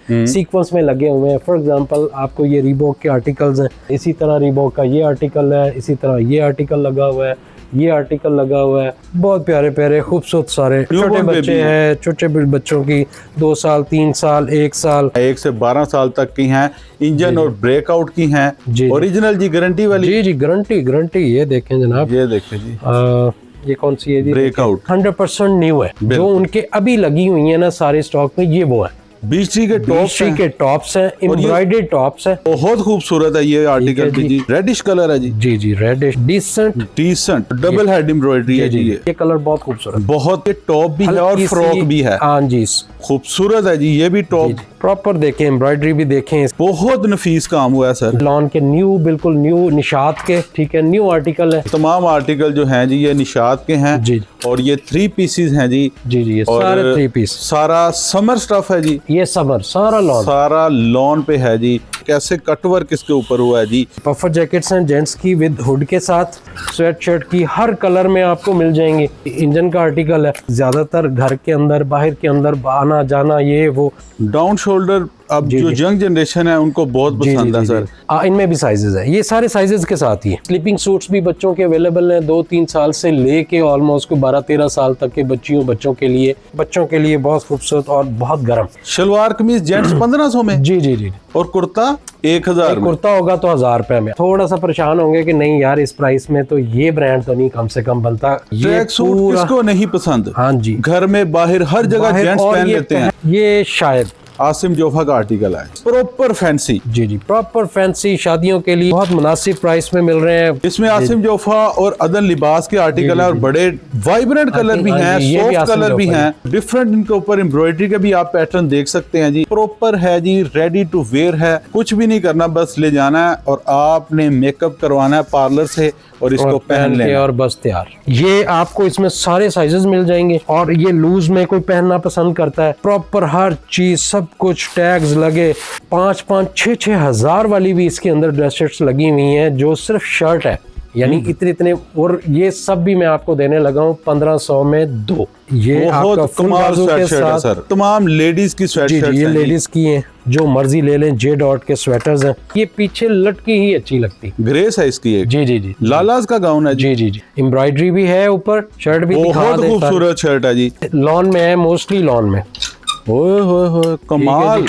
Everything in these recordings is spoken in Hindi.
सीक्वेंस में लगे हुए हैं। फॉर एग्जांपल आपको ये रीबॉक के आर्टिकल्स हैं, इसी तरह रीबॉक का ये आर्टिकल है, इसी तरह ये आर्टिकल लगा हुआ है, ये आर्टिकल लगा हुआ है। बहुत प्यारे प्यारे खूबसूरत सारे छोटे बच्चे हैं, छोटे बच्चों की 2 साल 3 साल 1 साल 1 से 12 साल तक की हैं, इंजन और ब्रेकआउट की हैं, ओरिजिनल जी गारंटी वाली। जी गारंटी। ये देखें जनाब, ये देखें जी, ये कौन सी है जी? ब्रेकआउट 100% न्यू है। जो उनके अभी लगी हुई है ना सारे स्टॉक में, ये वो है। बीच के टॉप्स हैं, एम्ब्रॉयडर्ड टॉप्स हैं। बहुत खूबसूरत है ये आर्टिकल भी जी, रेडिश कलर है जी। जी reddish, decent double head embroidery है जी। ये कलर बहुत खूबसूरत, बहुत, ये टॉप भी है और फ्रॉक भी है। हाँ जी, खूबसूरत है जी। ये भी टॉप प्रॉपर देखें, एम्ब्रॉयडरी भी देखें, बहुत नफीस काम हुआ है सर। लॉन के न्यू, बिल्कुल न्यू निशात के, ठीक है, न्यू आर्टिकल है। तमाम आर्टिकल जो हैं जी ये निशात के हैं जी, और ये 3 पीसेस हैं जी। ये सारे 3 पीस, सारा समर स्टफ है जी। ये समर सारा लॉन पे है जी। कैसे कटवर्क इसके ऊपर हुआ है जी। पफर जैकेट्स हैं जेंट्स की विद हुड के साथ, स्वेट शर्ट की हर कलर में आपको मिल जाएंगे। इंजन का आर्टिकल है, ज्यादातर घर के अंदर बाहर के अंदर आना जाना ये वो। डाउन शोल्डर अब जो यंग जनरेशन है उनको बहुत पसंद है सर। इनमें भी साइजेस है, ये सारे साइजेस के साथ ही है। स्लीपिंग सूट्स भी बच्चों के अवेलेबल हैं, 2-3 साल से लेके ऑलमोस्ट 12-13 साल तक के बच्चों के लिए बहुत खूबसूरत और बहुत गर्म। शलवार कमीज जेंट्स 1500 में जी और कुर्ता 1000 में। कुर्ता होगा तो 1000 रुपए में। थोड़ा सा परेशान होंगे कि नहीं यार इस प्राइस में तो ये ब्रांड तो नहीं कम से कम बनता। ट्रैक सूट किसको नहीं पसंद? हाँ जी, घर में बाहर हर जगह जेंट्स पहन लेते हैं। ये शायद आसिम जोफा का आर्टिकल है, प्रॉपर फैंसी। जी प्रॉपर फैंसी, शादियों के लिए बहुत मुनासिब प्राइस में मिल रहे हैं। इसमें आसिम जोफा और अदन लिबास के आर्टिकल है और बड़े वाइब्रेंट कलर भी हैं, सॉफ्ट कलर भी हैं, डिफरेंट। इनके ऊपर एम्ब्रॉयडरी के भी आप पैटर्न देख सकते हैं जी। प्रॉपर है जी, रेडी टू वेयर है। कुछ भी नहीं करना, बस ले जाना है और आपने मेकअप करवाना है पार्लर से और इसको पहन लेना और बस तैयार। ये आपको इसमें सारे साइजेस मिल जाएंगे और ये लूज में कोई पहनना पसंद करता है, प्रॉपर हर चीज सब कुछ, टैग्स लगे। 5-5, 6-6 हजार वाली भी इसके अंदर ड्रेस शर्ट्स लगी हुई हैं जो सिर्फ शर्ट है, यानी इतने। और ये सब भी मैं आपको देने लगा हूँ 1500 में 2। ये आपका फुल बाजू के साथ सर। तमाम लेडीज की स्वेट शर्ट्स ये लेडीज की हैं, जो मर्जी ले लें। जे डॉट के स्वेटर्स हैं, ये पीछे लटकी ही अच्छी लगती। ग्रेस है इसकी एक। जी लालाज का गाउन है जी। एम्ब्रॉयडरी भी है ऊपर, शर्ट भी बहुत खूबसूरत शर्ट है जी। लॉन में है, मोस्टली लॉन में। ओए कमाल,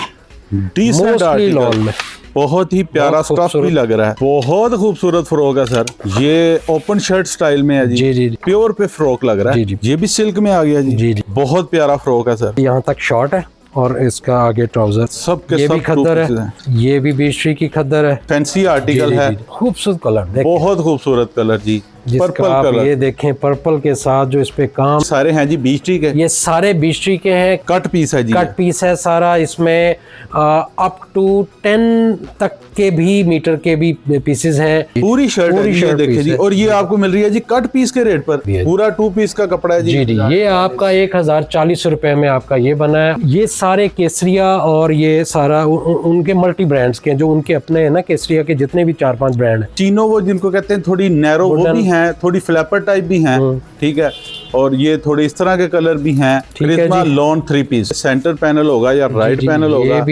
डिसेंट लॉन में बहुत ही प्यारा स्टफ भी लग रहा है। बहुत खूबसूरत फ्रॉक है सर। ये ओपन शर्ट स्टाइल में है जी। प्योर पे फ्रॉक लग रहा है। ये भी सिल्क में आ गया जी। बहुत प्यारा फ्रॉक है सर। यहाँ तक शॉर्ट है और इसका आगे ट्राउजर सबके सब खद्दर है। ये भी बेशरी की खद्दर है, फैंसी आर्टिकल है। खूबसूरत कलर, बहुत खूबसूरत कलर जी। पर्पल कलर, ये देखें पर्पल के साथ जो इस पे काम सारे हैं जी। बीस्ट्री के, ये सारे बीस्ट्री के हैं। कट पीस है जी, कट पीस है सारा। इसमें अप टू 10 तक के भी मीटर के भी पीसेस हैं। पूरी शर्ट है जी, देखिए जी। और ये आपको मिल रही है जी कट पीस के रेट पर, पूरा 2 पीस का कपड़ा है जी। ये आपका 1040 रुपए में आपका ये बना है। ये सारे केसरिया और ये सारा उनके मल्टी ब्रांड्स के, जो उनके अपने है ना केसरिया के जितने भी 4-5 ब्रांड है। चीनो वो जिनको कहते हैं, थोड़ी नैरो वो भी हैं, थोड़ी फ्लैपर टाइप भी हैं, ठीक है। और ये थोड़े इस तरह के कलर भी हैं। क्रिस्मा लॉन 3 पीस, सेंटर पैनल होगा या राइट पैनल होगा,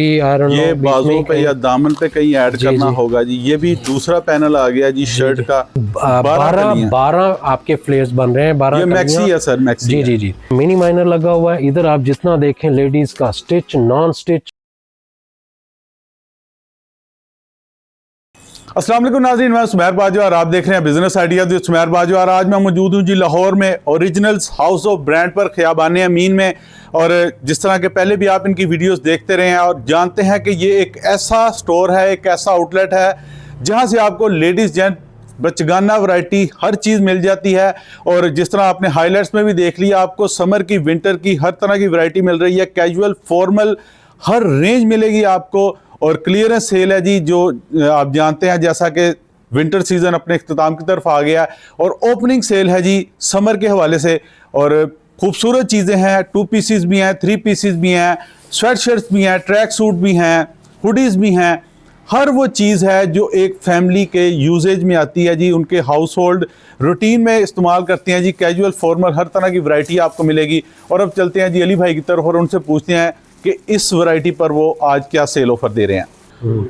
ये बाजू पे या दामन पे कहीं ऐड करना होगा जी। ये भी दूसरा पैनल आ गया जी शर्ट का। 12 आपके फ्लेयर्स बन रहे हैं। 12 ये मैक्सी है सर, मैक्सी। जी मिनी माइनर लगा हुआ है। इधर आप जितना देखें लेडीज का स्टिच, नॉन स्टिच। अस्सलाम वालेकुम नाज़रीन, मैं सुमेर बाजवा और आप देख रहे हैं business ideas with Sumer Bajwa. और आज मैं मौजूद हूँ जी लाहौर में, ओरिजिनल्स हाउस ऑफ ब्रांड पर, ख़ियाबान अमीन में। और जिस तरह के पहले भी आप इनकी वीडियोस देखते रहे हैं और जानते हैं कि ये एक ऐसा स्टोर है, एक ऐसा आउटलेट है जहाँ से आपको लेडीज़ जेंट बचगाना वैरायटी हर चीज़ मिल जाती है। और जिस तरह आपने हाईलाइट्स में भी देख लिया, आपको समर की, विंटर की हर तरह की वैरायटी मिल रही है। कैजुअल, फॉर्मल हर रेंज मिलेगी आपको। और क्लियरेंस सेल है जी, जो आप जानते हैं जैसा कि विंटर सीजन अपने इख्तिताम की तरफ आ गया है। और ओपनिंग सेल है जी समर के हवाले से। और खूबसूरत चीज़ें हैं, 2 पीसेस भी हैं, 3 पीसेस भी हैं, स्वेट शर्ट्स भी हैं, ट्रैक सूट भी हैं, हुडीज़ भी हैं। हर वो चीज़ है जो एक फैमिली के यूजेज में आती है जी, उनके हाउस होल्ड रूटीन में इस्तेमाल करते हैं जी। कैजुअल, फॉर्मल हर तरह की वैरायटी आपको मिलेगी। और अब चलते हैं जी अली भाई की तरफ और उनसे पूछते हैं कि इस वैरायटी पर वो आज क्या सेल ऑफर दे रहे हैं।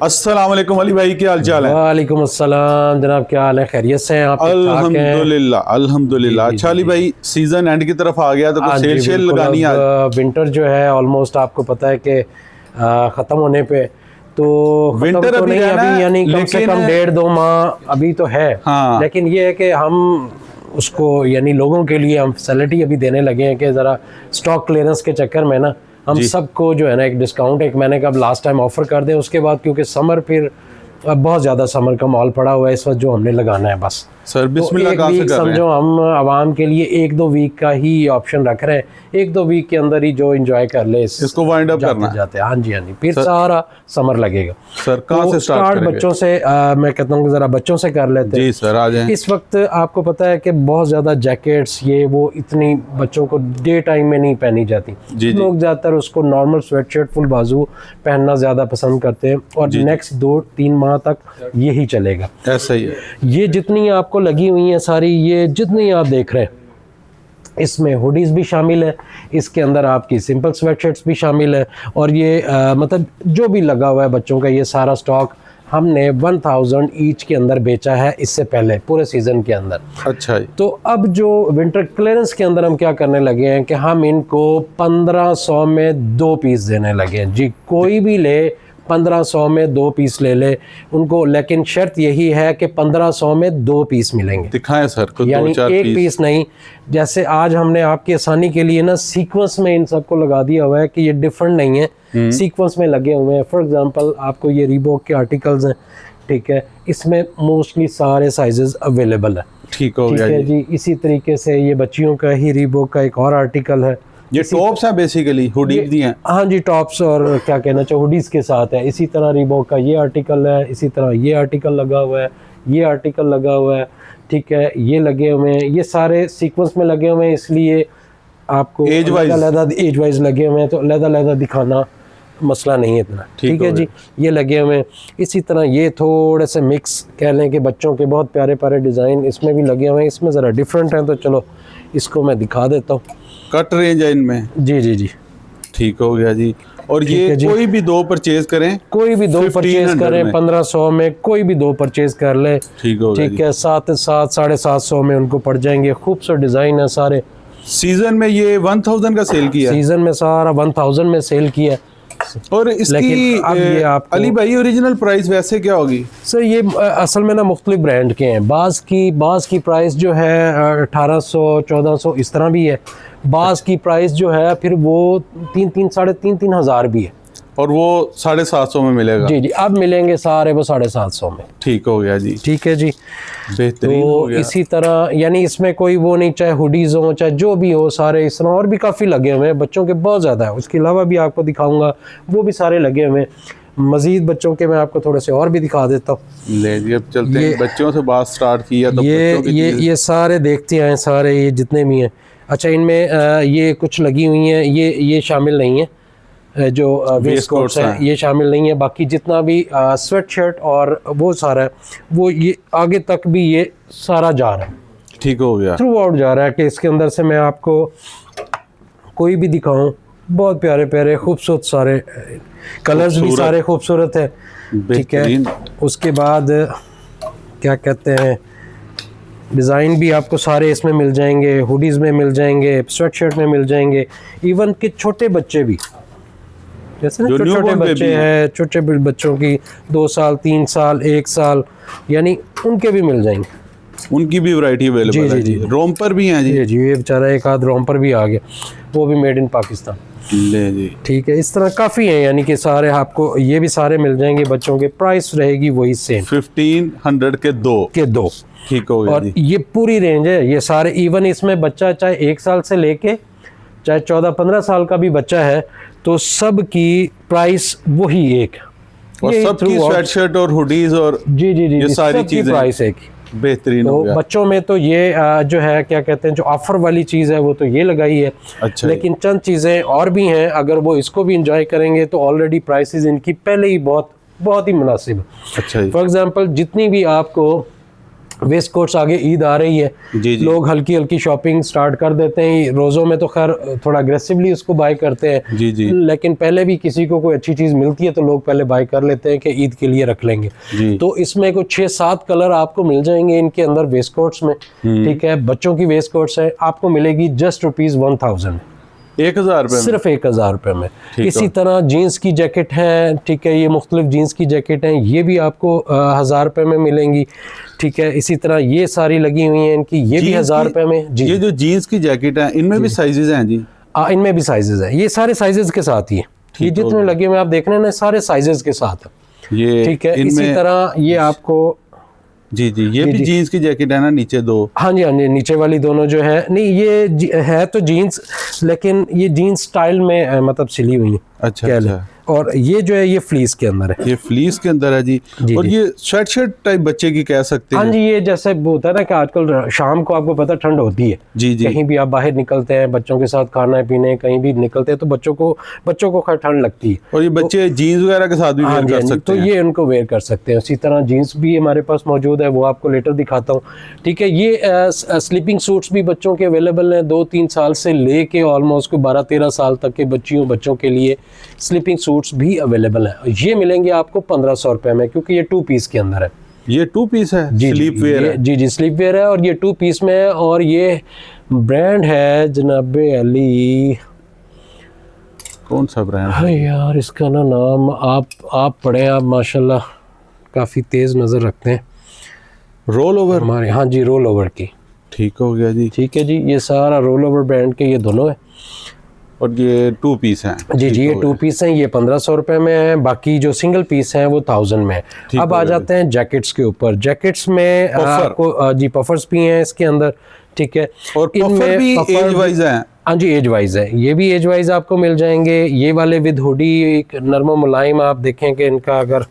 अस्सलाम वालेकुम अली भाई, क्या हाल चाल है? वालेकुम अस्सलाम जनाब, क्या हाल है? खैरियत से हैं आप? अल्हम्दुलिल्लाह अल्हम्दुलिल्लाह। अच्छा अली भाई, सीजन एंड की तरफ आ गया तो कुछ सेल शेल लगानी है? विंटर जो है ऑलमोस्ट आपको पता है कि खत्म होने पे, तो विंटर तो अभी नहीं रहना, यानी कम से कम 1.5-2 माह अभी तो है। हाँ। लेकिन ये है कि हम उसको यानी लोगों के लिए हम फैसिलिटी अभी देने लगे हैं कि ज़रा स्टॉक क्लियरेंस के चक्कर में ना हम सबको जो है ना एक डिस्काउंट, एक मैंने कहा लास्ट टाइम ऑफर कर दें, उसके बाद क्योंकि समर फिर अब बहुत ज़्यादा समर का माल पड़ा हुआ है इस वक्त, जो हमने लगाना है बस। सर बिस्मिल्लाह तो कहाँ से एक कर रहे हैं? समझो हम आवाम के लिए 1-2 वीक का ही ऑप्शन रख रहे हैं, 1-2 वीक के अंदर ही जो एंजॉय कर ले इसको वाइंड अप करना है। जाते हैं। हाँ जी हाँ जी, फिर सारा समर लगेगा। सर कहाँ से स्टार्ट करेंगे? बच्चों से मैं कहता हूँ कि जरा बच्चों से कर लेते हैं। जी सर आ जाएं। इस वक्त आपको पता है कि बहुत ज़्यादा जैकेट्स ये वो इतनी बच्चों को डे टाइम में नहीं पहनी जाती। लोग ज़्यादातर उसको नॉर्मल स्वेटशर्ट फुल बाजू पहनना ज़्यादा पसंद करते हैं और नेक्स्ट 2-3 माह तक यही चलेगा। ऐसा ही है। ये जितनी आपको लगी हुई हैं सारी, ये जितनी आप देख रहे हैं, इसमें हुडीज़ भी शामिल है, इसके अंदर आपकी सिंपल स्वेटशर्ट्स भी शामिल है, और ये मतलब जो भी लगा हुआ है बच्चों का, ये सारा स्टॉक हमने 1000 ईच के अंदर बेचा है इससे पहले पूरे सीज़न के अंदर। अच्छा जी। तो अब जो विंटर क्लियरेंस के अंदर हम क्या करने लगे हैं कि हम इनको 1500 में 2 पीस देने लगे हैं जी। कोई भी ले 1500 में 2 पीस ले ले उनको, लेकिन शर्त यही है कि 1500 में 2 पीस मिलेंगे। दिखाएं सर कुछ यानी 2-4 एक पीस नहीं। जैसे आज हमने आपकी आसानी के लिए ना सीक्वेंस में इन सबको लगा दिया हुआ है कि ये डिफरेंट नहीं है, सीक्वेंस में लगे हुए हैं। फॉर एग्जांपल आपको ये रीबॉक के आर्टिकल्स हैं, ठीक है, इसमें मोस्टली सारे साइजेस अवेलेबल है। ठीक हो गया जी। इसी तरीके से ये बच्चियों का ही रीबॉक का एक और आर्टिकल है। ये टॉप्स हैं बेसिकली, हुडीज दी हैं। हाँ जी, टॉप्स और क्या कहना चाहिए हुडीज़ के साथ है। इसी तरह रीबॉक का ये आर्टिकल है, इसी तरह ये आर्टिकल लगा हुआ है, ये आर्टिकल लगा हुआ है, ठीक है, ये लगे हुए हैं, ये सारे सीक्वेंस में लगे हुए हैं, इसलिए आपको एज वाइज लगे हुए हैं, तो अलग-अलग दिखाना मसला नहीं है इतना। ठीक है जी, ये लगे हुए हैं। इसी तरह ये थोड़े से मिक्स कह लें कि बच्चों के बहुत प्यारे प्यारे डिज़ाइन इसमें भी लगे हुए हैं, इसमें ज़रा डिफरेंट हैं, तो चलो इसको मैं दिखा देता हूँ। कट रेंज है इनमें। जी। ठीक हो गया जी। और ये कोई भी 2 परचेज करें, कोई भी 2 परचेज करें 1500 में, कोई भी 2 परचेज कर ले, ठीक हो गया। ठीक है, 700-750 में उनको पड़ जाएंगे। खूबसूरत डिज़ाइन है सारे। सीजन में ये 1000 का सेल किया, सीजन में सारा 1000 में सेल किया। और इसकी अब ये आपको अली भाई ओरिजिनल प्राइस वैसे क्या होगी? सर ये असल में ना मुख्तलिफ ब्रांड के हैं। बाज़ की प्राइस जो है 1800-1400 इस तरह भी है। बाज़ की प्राइस जो है फिर वो 3,000-3,500 हज़ार भी है, और वो 750 में मिलेगा। जी। अब मिलेंगे सारे वो 750 में। ठीक हो गया जी। ठीक है जी, बेहतरीन हो तो गया। इसी तरह यानी इसमें कोई वो नहीं, चाहे हुडीज़ हो चाहे जो भी हो, सारे इस तरह और भी काफ़ी लगे हुए हैं। बच्चों के बहुत ज़्यादा है, उसके अलावा भी आपको दिखाऊंगा, वो भी सारे लगे हुए हैं। मज़ीद बच्चों के मैं आपको थोड़े से और भी दिखा देता हूँ। ले जी, अब चलते हैं। बच्चों से बात स्टार्ट किया तो ये सारे देखते हैं, सारे ये जितने भी हैं। अच्छा, इनमें ये कुछ लगी हुई हैं, ये शामिल नहीं है, जो वेस्ट कोट्स हैं ये शामिल नहीं है। बाकी जितना भी स्वेट शर्ट और वो सारा है, वो ये आगे तक भी ये सारा जा रहा है। ठीक हो गया, थ्रू आउट जा रहा है कि इसके अंदर से मैं आपको कोई भी दिखाऊं, बहुत प्यारे प्यारे खूबसूरत सारे कलर्स भी सारे खूबसूरत है। ठीक है, उसके बाद क्या कहते हैं, डिज़ाइन भी आपको सारे इसमें मिल जाएंगे, हुडीज़ में मिल जाएंगे, स्वेट शर्ट में मिल जाएंगे, इवन कि छोटे बच्चे भी, जैसे ना छोटे बच्चे हैं, छोटे बच्चों की 2 साल 3 साल 1 साल, यानी उनके भी मिल जाएंगे, उनकी भी वैरायटी अवेलेबल है जी। रोम्पर भी हैं जी। जी, ये बेचारा एक आध रोम्पर भी आ गया, वो भी मेड इन पाकिस्तान। ले जी, ठीक है, इस तरह काफ़ी हैं, यानी कि सारे आपको ये भी सारे मिल जाएंगे। बच्चों के प्राइस रहेगी वही सेम 1500 के 2। ठीक हो गया और जी। ये पूरी रेंज है, ये सारे इवन इसमें बच्चा चाहे 1 साल से लेके चाहे 14-15 साल का भी बच्चा है, तो सब की प्राइस वही एक, और सबकी स्वेटशर्ट और हुडीज और जी ये सारी चीजें प्राइस एक बेहतरीन हो गया। बच्चों में तो ये जो है क्या कहते हैं, जो ऑफर वाली चीज़ है वो तो ये लगाई है। अच्छा, लेकिन चंद चीज़ें और भी हैं, अगर वो इसको भी इंजॉय करेंगे तो ऑलरेडी प्राइसेस इनकी पहले ही बहुत ही मुनासिब है। अच्छा, फॉर एग्जांपल जितनी भी आपको वेस्ट कोट्स, आगे ईद आ रही है, जी। लोग हल्की हल्की शॉपिंग स्टार्ट कर देते हैं। रोज़ों में तो खैर थोड़ा अग्रेसिवली उसको बाय करते हैं, जी। लेकिन पहले भी किसी को कोई अच्छी चीज़ मिलती है तो लोग पहले बाय कर लेते हैं कि ईद के लिए रख लेंगे। जी। तो इसमें कुछ 6-7 कलर आपको मिल जाएंगे इनके अंदर वेस्ट कोट्स में, ठीक है। बच्चों की वेस्ट कोट्स है, आपको मिलेगी जस्ट ₹1000, 1000 रुपये, सिर्फ 1000 रुपये में। ठीक इसी है। तरह जीन्स की जैकेट है, ठीक है, ये मुख्तलिफ जीन्स की जैकेट हैं, ये भी आपको 1000 रुपये में मिलेंगी, ठीक है। इसी तरह ये सारी लगी हुई हैं इनकी, ये भी 1000 रुपये में। जी, ये जो जीन्स की जैकेट है इनमें भी साइजेज हैं जी? इनमें भी साइजेज हैं, ये सारे साइजेस के साथ ही है, ये जितने लगे हुए आप देख रहे हैं ना, सारे साइजेस के साथ है, ये ठीक है। इसी तरह ये आपको जी, ये भी जीन्स की जैकेट है ना, नीचे दो? हाँ जी, नीचे वाली दोनों जो है, नहीं ये है तो जीन्स, लेकिन ये जीन्स स्टाइल में मतलब सिली हुई है। अच्छा। और ये जो है ये फ्लीस के अंदर है, ये फ्लीस के अंदर है जी। और ये स्वेट शर्ट टाइप बच्चे की कह सकते हैं? हाँ जी, ये जैसे होता है ना कि आजकल शाम को आपको पता ठंड होती है, जी। कहीं भी आप बाहर निकलते हैं बच्चों के साथ खाना पीने, कहीं भी निकलते हैं तो बच्चों को खैर ठंड लगती है, और ये बच्चे जीन्स वगैरह के साथ भी वेयर कर सकते तो हैं? ये उनको वेयर कर सकते हैं। इसी तरह जीन्स भी हमारे पास मौजूद है, वो आपको लेटर दिखाता हूँ, ठीक है। ये स्लीपिंग सूट्स भी बच्चों के अवेलेबल हैं, 2-3 साल से लेके ऑलमोस्ट 12-13 साल तक के बच्चों के लिए स्लीपिंग सूट्स भी अवेलेबल है। ये मिलेंगे आपको 1500 रुपये में, क्योंकि ये 2 पीस के अंदर है। ये 2 पीस है? स्लीप वेयर है? जी, स्लीप वेयर है, और ये 2 पीस में है, और ये ब्रांड है जनाबे अली, कौन सा ब्रांड है यार इसका ना नाम आप पढ़ें, आप माशाल्लाह काफ़ी तेज़ नज़र रखते हैं। Roll over? हमारे, हाँ जी, रोल ओवर की। ठीक हो गया जी। ठीक है जी, ये सारा रोल ओवर ब्रांड के ये दोनों है, और ये 2 पीस हैं? जी, ये 2 पीस हैं, ये 1500 रुपये में है, बाकी जो सिंगल पीस हैं वो 1000 में है। अब आ जाते हैं जैकेट्स के ऊपर। जैकेट्स में आपको जी पफर्स भी हैं इसके अंदर, ठीक है। और पफर भी एज वाइज हैं? हाँ जी, एज वाइज है, ये भी एज वाइज आपको मिल जाएंगे। ये वाले विद हुडी, एक नर्म मुलायम, आप देखें कि इनका अगर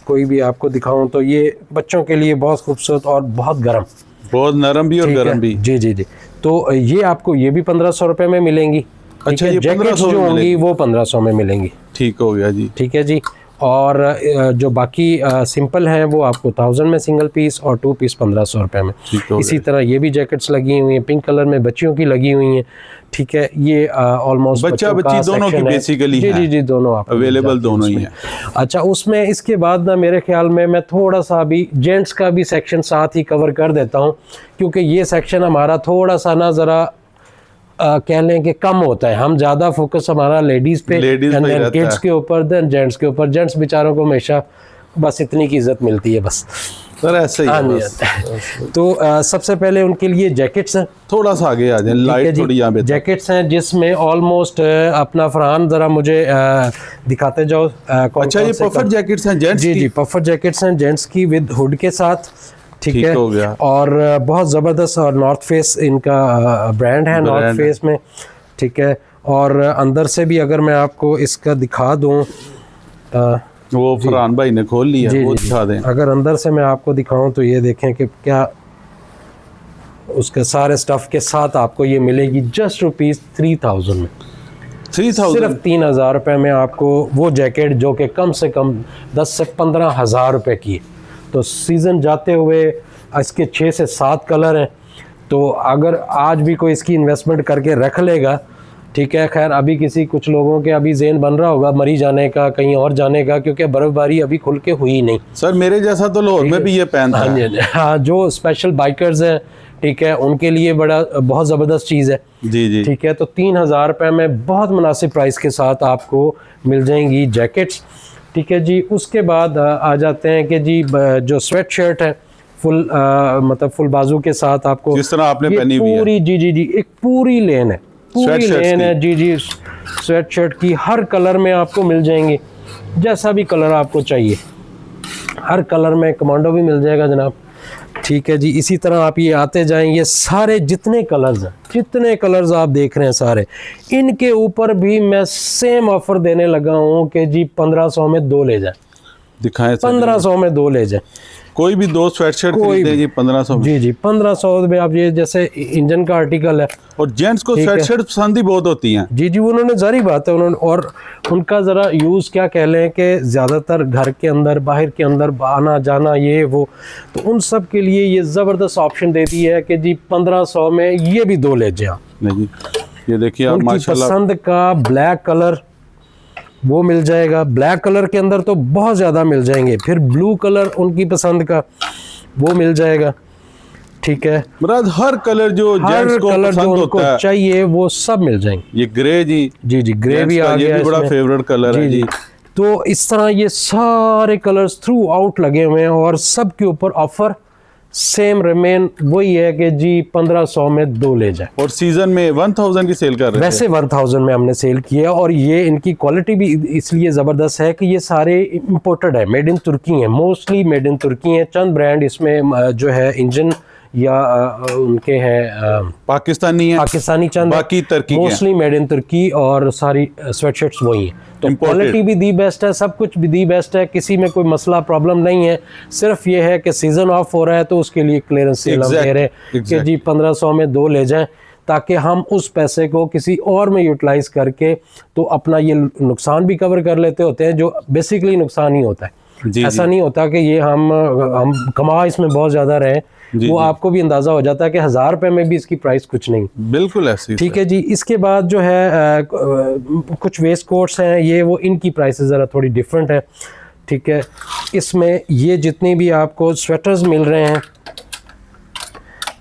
कोई भी आपको दिखाऊं तो ये बच्चों के लिए बहुत खूबसूरत और बहुत गर्म, बहुत नरम भी और गर्म भी। जी। तो ये आपको ये भी 1500 रुपये में मिलेंगी। अच्छा, ये जैकेट्स जो होंगी वो 1500 में मिलेंगी। ठीक हो गया जी। ठीक है जी। और जो बाकी सिंपल हैं वो आपको 1000 में सिंगल पीस, और 2 पीस 1500 रुपये में। इसी तरह ये भी जैकेट्स लगी हुई हैं, पिंक कलर में बच्चियों की लगी हुई हैं, ठीक है। ये ऑलमोस्ट बच्चा बच्ची दोनों की बेसिकली जी दोनों आप अवेलेबल दोनों ही हैं। अच्छा, उसमें इसके बाद ना मेरे ख्याल में मैं थोड़ा सा अभी जेंट्स का भी सेक्शन साथ ही कवर कर देता हूँ, क्योंकि ये सेक्शन हमारा थोड़ा सा ना ज़रा कह लें कि कम होता है। हम ज़्यादा फोकस हमारा लेडीज़ पे, किड्स के ऊपर, देन जेंट्स के ऊपर। जेंट्स बेचारों को हमेशा बस इतनी की इज्जत मिलती है बस, सर ऐसे ही है बस। तो सबसे पहले उनके लिए जैकेट्स हैं, थोड़ा सा आगे आ जाए, लाइट थोड़ी यहाँ पे जैकेट्स हैं जिसमें ऑलमोस्ट अपना फरहान ज़रा मुझे दिखाते जाओ। अच्छा, ये पफर जैकेट्स हैं जेंट्स की? जी, पफर जैकेट्स हैं जेंट्स की विद हुड के साथ, ठीक है। हो गया। और बहुत ज़बरदस्त, और नॉर्थ फेस इनका ब्रांड है, नॉर्थ फेस में, ठीक है। और अंदर से भी अगर मैं आपको इसका दिखा दूँ, वो फरहान भाई ने खोल लिया, वो दिखा दें। अगर अंदर से मैं आपको दिखाऊं तो ये देखें कि क्या उसके सारे स्टफ़ के साथ आपको ये मिलेगी जस्ट ₹3000 में। 3000? सिर्फ 3000 रुपये में आपको वो जैकेट, जो कि कम से कम 10 से 15 हज़ार रुपये की है। तो सीज़न जाते हुए इसके 6 से 7 कलर हैं, तो अगर आज भी कोई इसकी इन्वेस्टमेंट करके रख लेगा, ठीक है। खैर अभी कुछ लोगों के अभी ज़हन बन रहा होगा मरी जाने का, कहीं और जाने का, क्योंकि बर्फ़बारी अभी खुल के हुई नहीं। सर मेरे जैसा तो लाहौर में भी ये पहनता है। हाँ, जो स्पेशल बाइकर्स हैं, ठीक है, उनके लिए बहुत ज़बरदस्त चीज़ है। जी, ठीक है। तो 3000 रुपये में बहुत मुनासिब प्राइस के साथ आपको मिल जाएंगी जैकेट्स, ठीक है जी। उसके बाद आ जाते हैं कि जी जो स्वेट शर्ट है फुल मतलब फुल बाजू के साथ आपको, जिस तरह आपने पहनी हुई है पूरी, जी एक पूरी लेन है, पूरी लेन है जी। स्वेट शर्ट की हर कलर में आपको मिल जाएंगे, जैसा भी कलर आपको चाहिए, हर कलर में। कमांडो भी मिल जाएगा जनाब, ठीक है जी। इसी तरह आप ये आते जाएंगे, सारे जितने कलर्स आप देख रहे हैं सारे, इनके ऊपर भी मैं सेम ऑफर देने लगा हूँ कि जी 1500 में 2 ले जाए। दिखाएं सर। 1500 में 2 ले जाए। कोई भी 2 स्वेटशर्ट कोई खरीदे भी। जी 1500 में। जी जी 1500 में आप ये जैसे इंजन का आर्टिकल है। और जेंट्स को ठीक है। स्वेटशर्ट पसंद ही बहुत होती हैं। जी जी उन्होंने जारी बात है उन्होंने, और उनका ज़रा यूज़ क्या कह लें कि ज़्यादातर घर के अंदर बाहर के अंदर आना जाना ये वो, तो उन सब के लिए ये ज़बरदस्त ऑप्शन दे दी है कि जी 1500 में ये भी 2 ले जाए। नहीं जी, ये देखिए आप उनकी माशाल्लाह। पसंद का ब्लैक कलर वो मिल जाएगा। ब्लैक कलर के अंदर तो बहुत ज़्यादा मिल जाएंगे। फिर ब्लू कलर उनकी पसंद का वो मिल जाएगा। ठीक है, मुराद हर कलर जो हर जेंट्स को कलर जो पसंद उनको होता है। चाहिए वो सब मिल जाएंगे। ये ग्रे जी, जी जी ग्रे भी जेंट्स का आ ये गया भी बड़ा इसमें। फेवरेट कलर है जी। तो इस तरह ये सारे कलर्स थ्रू आउट लगे हुए हैं और सब के ऊपर ऑफर सेम रिमेन वही है कि जी 1500 में 2 ले जाए। और सीजन में 1000 की सेल कर रहे वैसे 1000 में हमने सेल किया और ये इनकी क्वालिटी भी इसलिए ज़बरदस्त है कि ये सारे इंपोर्टेड है, मेड इन तुर्की हैं, मोस्टली मेड इन तुर्की हैं। चंद ब्रांड इसमें जो है इंजन या उनके हैं पाकिस्तानी है, पाकिस्तानी चंद, बाकी तुर्की के हैं। मोस्टली मेड इन तुर्की और सारी स्वेटशर्ट्स वही हैं। तो Imported। क्वालिटी भी दी बेस्ट है, सब कुछ भी दी बेस्ट है, किसी में कोई मसला प्रॉब्लम नहीं है। सिर्फ ये है कि सीज़न ऑफ हो रहा है तो उसके लिए क्लियरेंस सेल हम दे रहे हैं कि जी 1500 में 2 ले जाएं, ताकि हम उस पैसे को किसी और में यूटिलाइज करके तो अपना ये नुकसान भी कवर कर लेते होते हैं, जो बेसिकली नुकसान ही होता है। जी, ऐसा नहीं होता कि ये हम कमा इसमें बहुत ज़्यादा रहे, वो आपको भी अंदाज़ा हो जाता है कि 1000 रुपये में भी इसकी प्राइस कुछ नहीं। बिल्कुल ऐसी। ठीक है जी। इसके बाद जो है कुछ वेस्ट कोट्स हैं, ये वो इनकी प्राइसेस ज़रा थोड़ी डिफरेंट है। ठीक है, इसमें ये जितनी भी आपको स्वेटर्स मिल रहे हैं,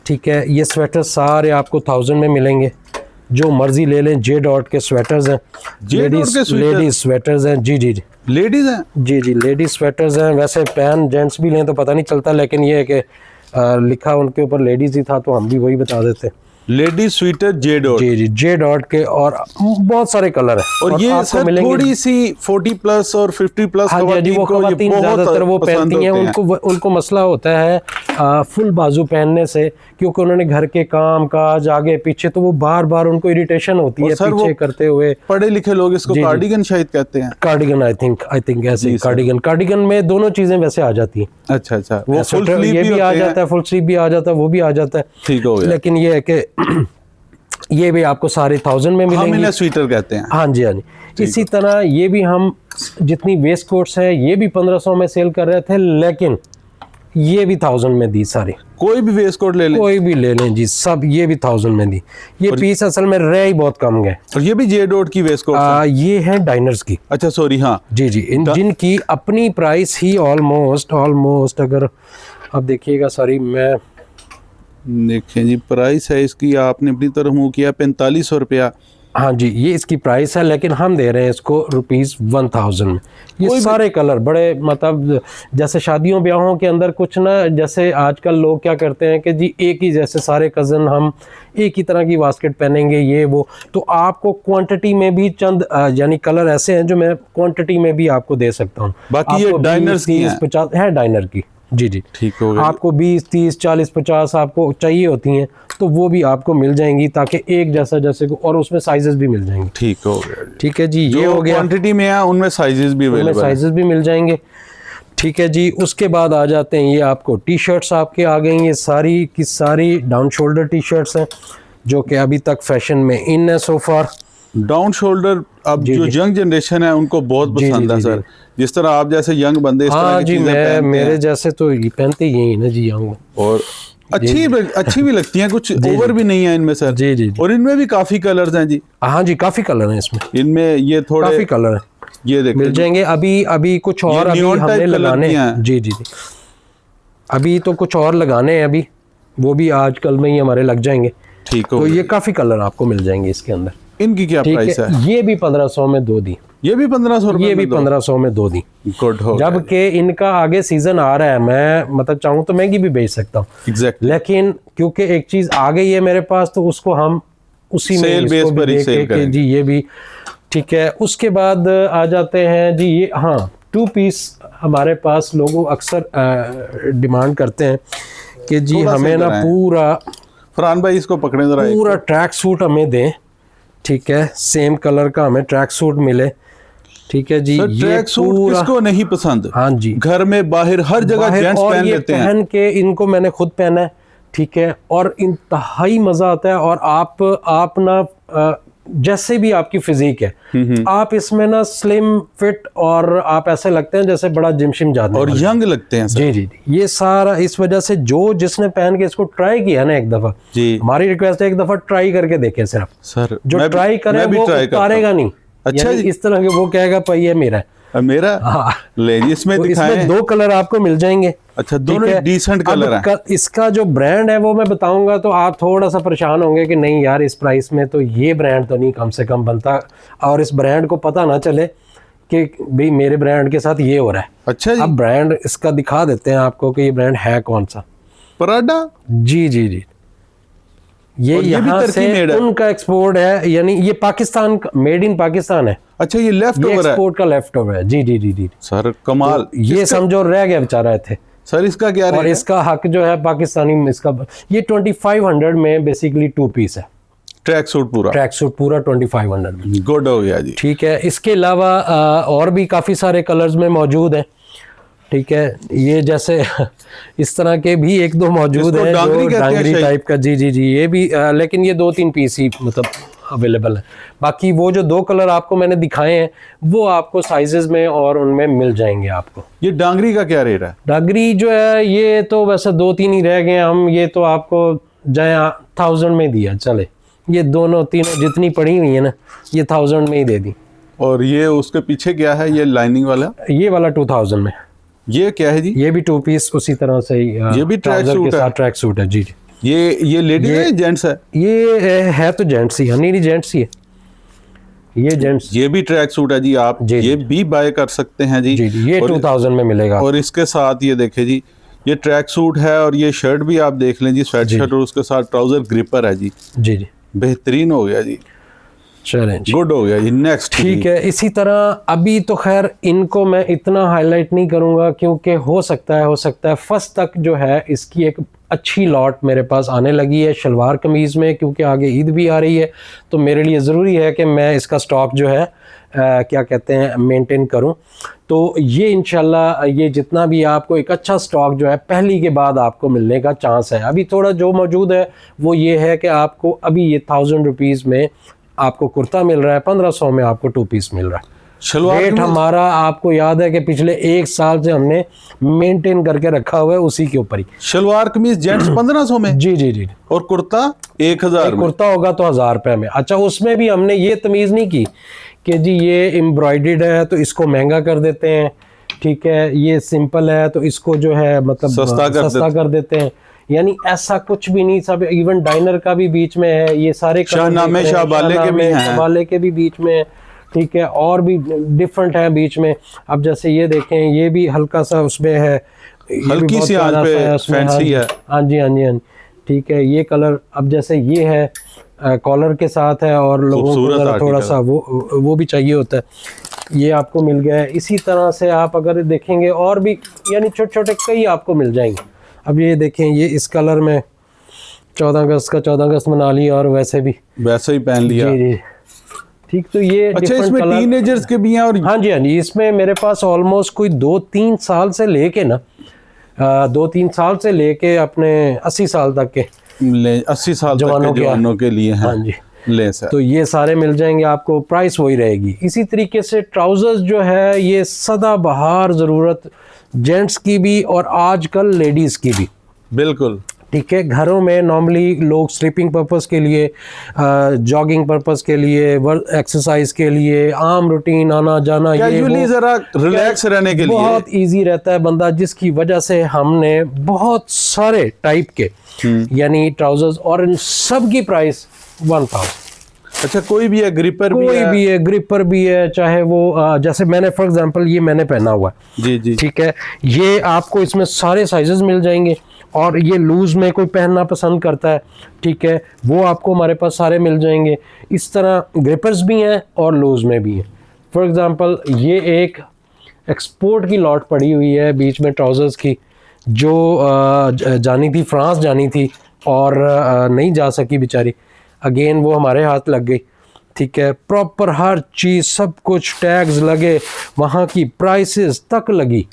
ठीक है, ये स्वेटर सारे आपको 1000 में मिलेंगे। जो मर्जी ले लें, जे डॉट के स्वेटर्स हैं, लेडीज स्वेटर्स हैं। जी जी जी लेडीज हैं। जी जी लेडीज स्वेटर्स हैं। वैसे पैन जेंट्स भी लें तो पता नहीं चलता, लेकिन ये है कि लिखा उनके ऊपर लेडीज ही था तो हम भी वही बता देते। Ladies sweater J dot. जी जी जे डॉट के, और बहुत सारे कलर हैं। और ये सर थोड़ी सी 40 प्लस और 50 प्लस खवातीन ज़्यादातर वो पहनती हैं। उनको मसला होता है फुल बाजू पहनने से, क्योंकि उन्होंने घर के काम काज आगे पीछे, तो वो बार बार उनको इरिटेशन होती है पीछे करते हुए। पढ़े लिखे लोग इसको कार्डिगन शायद कहते हैं। कार्डिगन आई थिंक ऐसे कार्डिगन में दोनों चीजें वैसे आ जाती हैं। अच्छा अच्छा, वो फुल स्लीव ये भी आ जाता है, फुल स्लीव भी आ जाता है, वो भी आ जाता है। ठीक हो गया। लेकिन ये है कि ये भी आपको सारे 1000 में मिलेंगे। हम इन्हें स्वेटर कहते हैं। हाँ जी हाँ जी। इसी तरह ये भी हम जितनी वेस्ट कोट्स हैं ये भी 1500 में सेल कर रहे थे, लेकिन ये भी 1000 में दी सारी। कोई भी वेस्ट कोट ले लें, कोई भी ले लें जी, सब ये भी 1000 में दी। ये पीस असल में रह ही बहुत कम गए। और ये भी जे डॉट की वेस्ट कोट ये है डाइनर्स की। अच्छा सॉरी, हाँ जी जी जिनकी अपनी प्राइस ही ऑलमोस्ट अगर आप देखिएगा, सॉरी मैं देखें जी, प्राइस है इसकी, आपने अपनी तरफ मुँह किया 4500 रुपया। हाँ जी, ये इसकी प्राइस है, लेकिन हम दे रहे हैं इसको ₹1000 में। ये सारे कलर बड़े, मतलब जैसे शादियों ब्याहों के अंदर कुछ ना, जैसे आजकल लोग क्या करते हैं कि जी एक ही जैसे सारे कज़न हम एक ही तरह की बास्केट पहनेंगे ये वो, तो आपको क्वांटिटी में भी चंद यानी कलर ऐसे हैं जो मैं क्वांटिटी में भी आपको दे सकता हूँ। बाकी ये डाइनर्स की 50 है डाइनर की। जी जी ठीक हो गया। आपको 20 30 40 50 आपको चाहिए होती हैं तो वो भी आपको मिल जाएंगी, ताकि एक जैसे को, और उसमें साइजेस भी मिल जाएंगे। ठीक हो गया। ठीक है जी, ये हो गया। क्वांटिटी में है उनमें साइजेस भी अवेलेबल है। साइजेस भी मिल जाएंगे। ठीक है जी, उसके बाद आ जाते हैं, ये आपको टी शर्ट्स आपके आ गई। ये सारी की सारी डाउन शोल्डर टी शर्ट्स हैं जो कि अभी तक फैशन में इन है सो फार। डाउन शोल्डर अब जो यंग जनरेशन है उनको बहुत पसंद है सर। जिस तरह आप जैसे यंग बंदे इस तरह की चीजें पहनते हैं, मेरे जैसे तो ये पहनते ही ना जी यंग, और अच्छी भी लगती हैं, कुछ ओवर भी नहीं है इनमें सर। जी जी और इनमें भी काफी कलर्स हैं जी। हाँ जी, काफी कलर हैं इसमें। इनमें ये थोड़े काफी कलर हैं, ये देखिए मिल जाएंगे। अभी कुछ और अभी हमने लगाने हैं। जी जी जी, अभी तो कुछ और लगाने हैं, अभी वो भी आजकल में ही हमारे लग जाएंगे। ठीक हो, तो ये काफी कलर आपको मिल जाएंगे इसके अंदर। इनकी क्या प्राइस है? ये भी 1500 में 2 दी। ये भी 1500 रुपए? ये भी 1500 में 2 दी। गुड हो, जबकि इनका आगे सीजन आ रहा है, मैं मतलब चाहूँ तो महंगी भी बेच सकता हूँ। एग्जैक्टली। लेकिन क्योंकि एक चीज आ गई है मेरे पास, तो उसको हम उसी में सेल बेस पर ही सेल करेंगे जी। ये भी ठीक है। उसके बाद आ जाते हैं जी, ये हाँ 2 पीस हमारे पास लोगों अक्सर डिमांड करते हैं कि जी हमें ना पूरा, फरहान भाई इसको पकड़े जरा, पूरा ट्रैक सूट हमें दें। ठीक है, सेम कलर का हमें ट्रैक सूट मिले। ठीक है जी। सर ये ट्रैक सूट पूरा किसको नहीं पसंद? हाँ जी, घर में बाहर हर जगह बाहर जेंट्स और पहन ये लेते हैं। पहन के इनको मैंने खुद पहना है, ठीक है, और इंतहाई मजा आता है। और आप ना जैसे भी आपकी फिजिक है, आप इसमें ना स्लिम फिट और आप ऐसे लगते हैं जैसे बड़ा जिम शिम जाने और वाले। यंग लगते हैं सर। जी जी जी, ये सारा इस वजह से जिसने पहन के इसको ट्राई किया ना एक दफा, जी हमारी रिक्वेस्ट है एक दफा ट्राई करके देखें सिर्फ। सर जो ट्राई करे वो उतारेगा नहीं। अच्छा यानी जी। इस तरह के वो कहेगा भाई ये मेरा है। मेरा हाँ। ले जी, इसमें तो दिखाएं। इसमें 2 कलर आपको मिल जाएंगे। अच्छा, ठीक दोनों है? डिसेंट कलर हैं। इसका जो ब्रांड है वो मैं बताऊंगा तो आप थोड़ा सा परेशान होंगे कि नहीं यार इस प्राइस में तो ये ब्रांड तो नहीं कम से कम बनता, और इस ब्रांड को पता ना चले कि भाई मेरे ब्रांड के साथ ये हो रहा है। अच्छा जी। अब ब्रांड इसका दिखा देते हैं आपको कि ये ब्रांड है कौन सा। पराडा। जी जी जी, ये और ये भी यहाँ टर्की से मेड है। उनका एक्सपोर्ट है, यानी ये पाकिस्तान, मेड इन पाकिस्तान है। अच्छा, ये लेफ्ट ये ओवर है एक्सपोर्ट का लेफ्ट ओवर है। जी जी जी जी, सर, कमाल। ये समझो रह गया बेचारा थे। सर इसका क्या और रेट है? इसका हक जो है पाकिस्तानी में, इसका ये 2500 में बेसिकली 2 पीस है। ट्रैक सूट पूरा? ट्रैक सूट पूरा 2500 में। गुड हो गया जी। ठीक है, इसके अलावा और भी काफ़ी सारे कलर्स में मौजूद हैं। ठीक है, ये जैसे इस तरह के भी 1-2 मौजूद इसको हैं डांगरी जो कहते हैं डांगरी शायद। टाइप का। जी जी जी, ये भी लेकिन ये 2-3 पीस ही मतलब अवेलेबल है। बाकी वो जो 2 कलर आपको मैंने दिखाए हैं वो आपको साइजेस में और उनमें मिल जाएंगे आपको। ये डांगरी का क्या रेट है? डांगरी जो है ये तो वैसे 2-3 ही रह गए हैं, हम ये तो आपको जाए 1000 में दिया चले। ये दोनों तीनों जितनी पड़ी हुई है ना ये 1000 में ही दे दी। और ये उसके पीछे क्या है, ये लाइनिंग वाला? ये वाला 2000 में। ये क्या है जी? ये भी 2 पीस उसी तरह से ही ये भी ट्रैक trouser सूट के है? साथ ट्रैक सूट है। जी जी, ये लेडीज है, जेंट्स है? ये है तो जेंट्स ही है। नहीं जेंट्स ही है, ये जेंट्स। ये भी ट्रैक सूट है जी, आप जी, ये जी। भी बाय कर सकते हैं जी। जी जी, ये और 2000 में मिलेगा। और इसके साथ ये देखे जी, ये ट्रैक सूट है और ये शर्ट भी आप देख लें जी, स्वेट शर्ट, और उसके साथ ट्राउजर ग्रिपर है जी। जी जी, बेहतरीन हो गया जी, चलें जी, गुड हो गया जी। नेक्स्ट ठीक है। इसी तरह अभी तो खैर इनको मैं इतना हाईलाइट नहीं करूंगा क्योंकि हो सकता है फर्स्ट तक जो है इसकी एक अच्छी लॉट मेरे पास आने लगी है शलवार कमीज़ में, क्योंकि आगे ईद भी आ रही है तो मेरे लिए ज़रूरी है कि मैं इसका स्टॉक जो है क्या कहते हैं मेंटेन करूं। तो ये इंशाल्लाह ये जितना भी आपको एक अच्छा स्टॉक जो है पहली के बाद आपको मिलने का चांस है। अभी थोड़ा जो मौजूद है वो ये है कि आपको अभी ये 1000 रुपीज़ में आपको कुर्ता मिल रहा है, 1500 में आपको 2 पीस मिल रहा है। शलवार रेट हमारा आपको याद है कि पिछले 1 साल से हमने मेंटेन करके रखा हुआ है उसी के ऊपर ही। शलवार कमीज जेंट्स 1500 में? जी जी जी, और कुर्ता 1000 में? कुर्ता होगा तो 1000 रुपए में। अच्छा, उसमें भी हमने ये तमीज़ नहीं की कि जी ये एम्ब्रॉयडर्ड है तो इसको महंगा कर देते हैं, ठीक है, ये सिंपल है तो इसको जो है मतलब सस्ता कर देते हैं। यानी ऐसा कुछ भी नहीं, सब इवन डाइनर का भी बीच में है, ये सारे शाहनामे शाहबाले के भी हैं, शाहबाले के भी बीच में, ठीक है, और भी डिफरेंट है बीच में। अब जैसे ये देखें, ये भी हल्का सा उसमें है, हल्की सी आंच पे फैंसी है। हाँ जी हाँ जी हाँ जी, ठीक है। ये कलर अब जैसे ये है कॉलर के साथ है और लोगों को थोड़ा सा वो भी चाहिए होता है, ये आपको मिल गया है। इसी तरह से आप अगर देखेंगे और भी यानी छोटे छोटे कई आपको मिल जाएंगे। अब ये देखें, ये इस कलर में 14 अगस्त का 14 अगस्त मना लिया और वैसे ही पहन लिया। जी जी, ठीक। तो ये अच्छा, इसमें टीनेजर्स के भी हैं? और हाँ जी हाँ जी, इसमें मेरे पास ऑलमोस्ट कोई 2-3 साल से लेके ना 2-3 साल से लेके अपने 80 साल तक के 80 साल तक के जवानों के लिए हैं। हाँ जी, ले सर, तो ये सारे मिल जाएंगे आपको, प्राइस वही रहेगी। इसी तरीके से ट्राउजर्स जो है ये सदाबहार ज़रूरत जेंट्स की भी और आजकल लेडीज़ की भी, बिल्कुल, ठीक है। घरों में नॉर्मली लोग स्लीपिंग पर्पस के लिए, जॉगिंग पर्पस के लिए, एक्सरसाइज के लिए, आम रूटीन आना जाना, कैजुअली जरा रिलैक्स रहने के लिए बहुत इजी रहता है बंदा, जिसकी वजह से हमने बहुत सारे टाइप के यानी ट्राउजर्स, और इन सब की प्राइस 1000। अच्छा, कोई भी है, ग्रिपर भी है? भी है, ग्रिपर भी है, चाहे वो जैसे मैंने फॉर एग्जांपल ये मैंने पहना हुआ है, जी जी, ठीक है। ये आपको इसमें सारे साइजेस मिल जाएंगे, और ये लूज़ में कोई पहनना पसंद करता है, ठीक है, वो आपको हमारे पास सारे मिल जाएंगे। इस तरह ग्रिपर्स भी हैं और लूज़ में भी हैं। फॉर एग्जांपल ये एक एक्सपोर्ट की लॉट पड़ी हुई है बीच में ट्राउज़र्स की, जो जानी थी, फ्रांस जानी थी और नहीं जा सकी बेचारी, अगेन वो हमारे हाथ लग गई, ठीक है, प्रॉपर हर चीज सब कुछ टैग्स लगे, वहां की प्राइसेस तक लगी,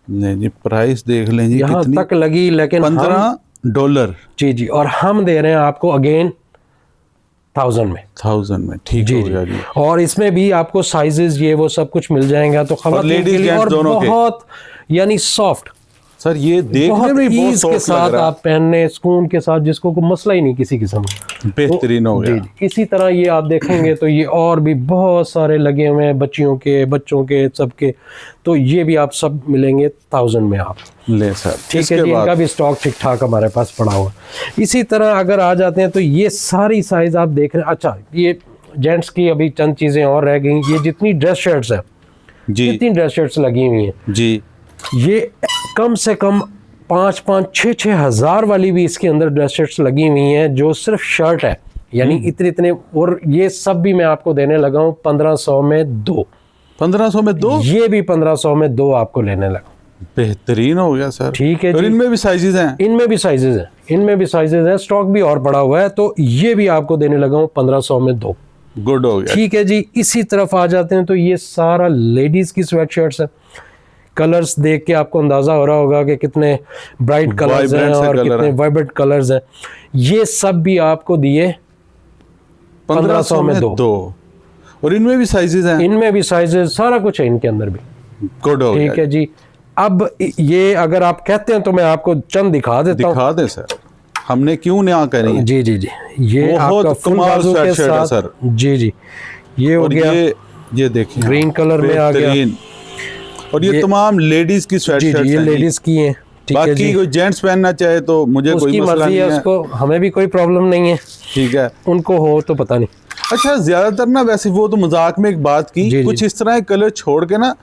नहीं जी प्राइस देख लें जी यहाँ कितनी, तक लगी, लेकिन $15। जी, और हम दे रहे हैं आपको अगेन 1000 में। 1000 में, ठीक हो गया जी। और इसमें भी आपको साइजेस ये वो सब कुछ मिल जाएगा, तो खवातीन के लिए, और दोनों के बहुत यानी सॉफ्ट, सर ये देखने बहुत में बहुत ईज के सॉफ्ट लग साथ रहा है, आप पहनने, सुकून के साथ, जिसको कोई मसला ही नहीं किसी किस्म का, बेहतरीन हो गया। जी। इसी तरह ये आप देखेंगे तो ये और भी बहुत सारे लगे हुए हैं, बच्चियों के, बच्चों के, सबके, तो ये भी आप सब मिलेंगे 1000 में आप ले सर, ठीक है जी। इनका भी स्टॉक ठीक ठाक हमारे पास पड़ा हुआ। इसी तरह अगर आ जाते हैं तो ये सारी साइज आप देख रहे हैं। अच्छा, ये जेंट्स की अभी चंद चीज़ें और रह गई, ये जितनी ड्रेस शर्ट्स है जी, जितनी ड्रेस शर्ट्स लगी हुई हैं जी, ये कम से कम 5-6 हज़ार वाली भी इसके अंदर ड्रेस शर्ट्स लगी हुई हैं, जो सिर्फ शर्ट है, यानी इतने, और ये सब भी मैं आपको देने लगा हूँ 1500 में 2। 1500 में 2, ये भी 1500 में 2 आपको लेने लगा। बेहतरीन हो गया सर, ठीक है और जी। इनमें भी साइजेस हैं, इनमें भी साइजेस हैं, इनमें भी साइजेस हैं, स्टॉक भी और पड़ा हुआ है, तो ये भी आपको देने लगा हूँ 1500 में 2। गुड हो गया। ठीक है जी। इसी तरफ आ जाते हैं तो ये सारा लेडीज की स्वेट शर्ट्स है। कलर्स देख के आपको अंदाजा हो रहा होगा कि कितने ब्राइट कलर्स हैं और कितने वाइब्रेंट कलर्स हैं। ये सब भी आपको दिए 1500 में 2। और इनमें भी साइजेस हैं, इनमें भी साइजेस सारा कुछ है इनके अंदर भी। गुड हो गया। ठीक है जी। अब ये अगर आप कहते हैं तो मैं आपको चंद दिखा देता हूँ। दिखा दें सर, हमने क्यों ना करी है। जी जी जी, ये बहुत आपका फुल कमाल बाजू के स्वेटशर्ट है साथ सर। जी जी, ये हो और गया, ये देखिए ग्रीन कलर में आ गया। बेहतरीन। और ये तमाम लेडीज की जी स्वेटशर्ट्स जी, ये हैं जी। लेडीज की हैं। ठीक है बाकी जी, कोई जेंट्स पहनना चाहे तो मुझे कोई उसकी मसला मर्जी नहीं है, है, उसको, हमें भी कोई प्रॉब्लम नहीं है, ठीक है। उनको हो तो पता नहीं। अच्छा, ज्यादातर ना वैसे वो तो मजाक में एक बात की, जी, कुछ जी। इस तरह के कलर छोड़ के ना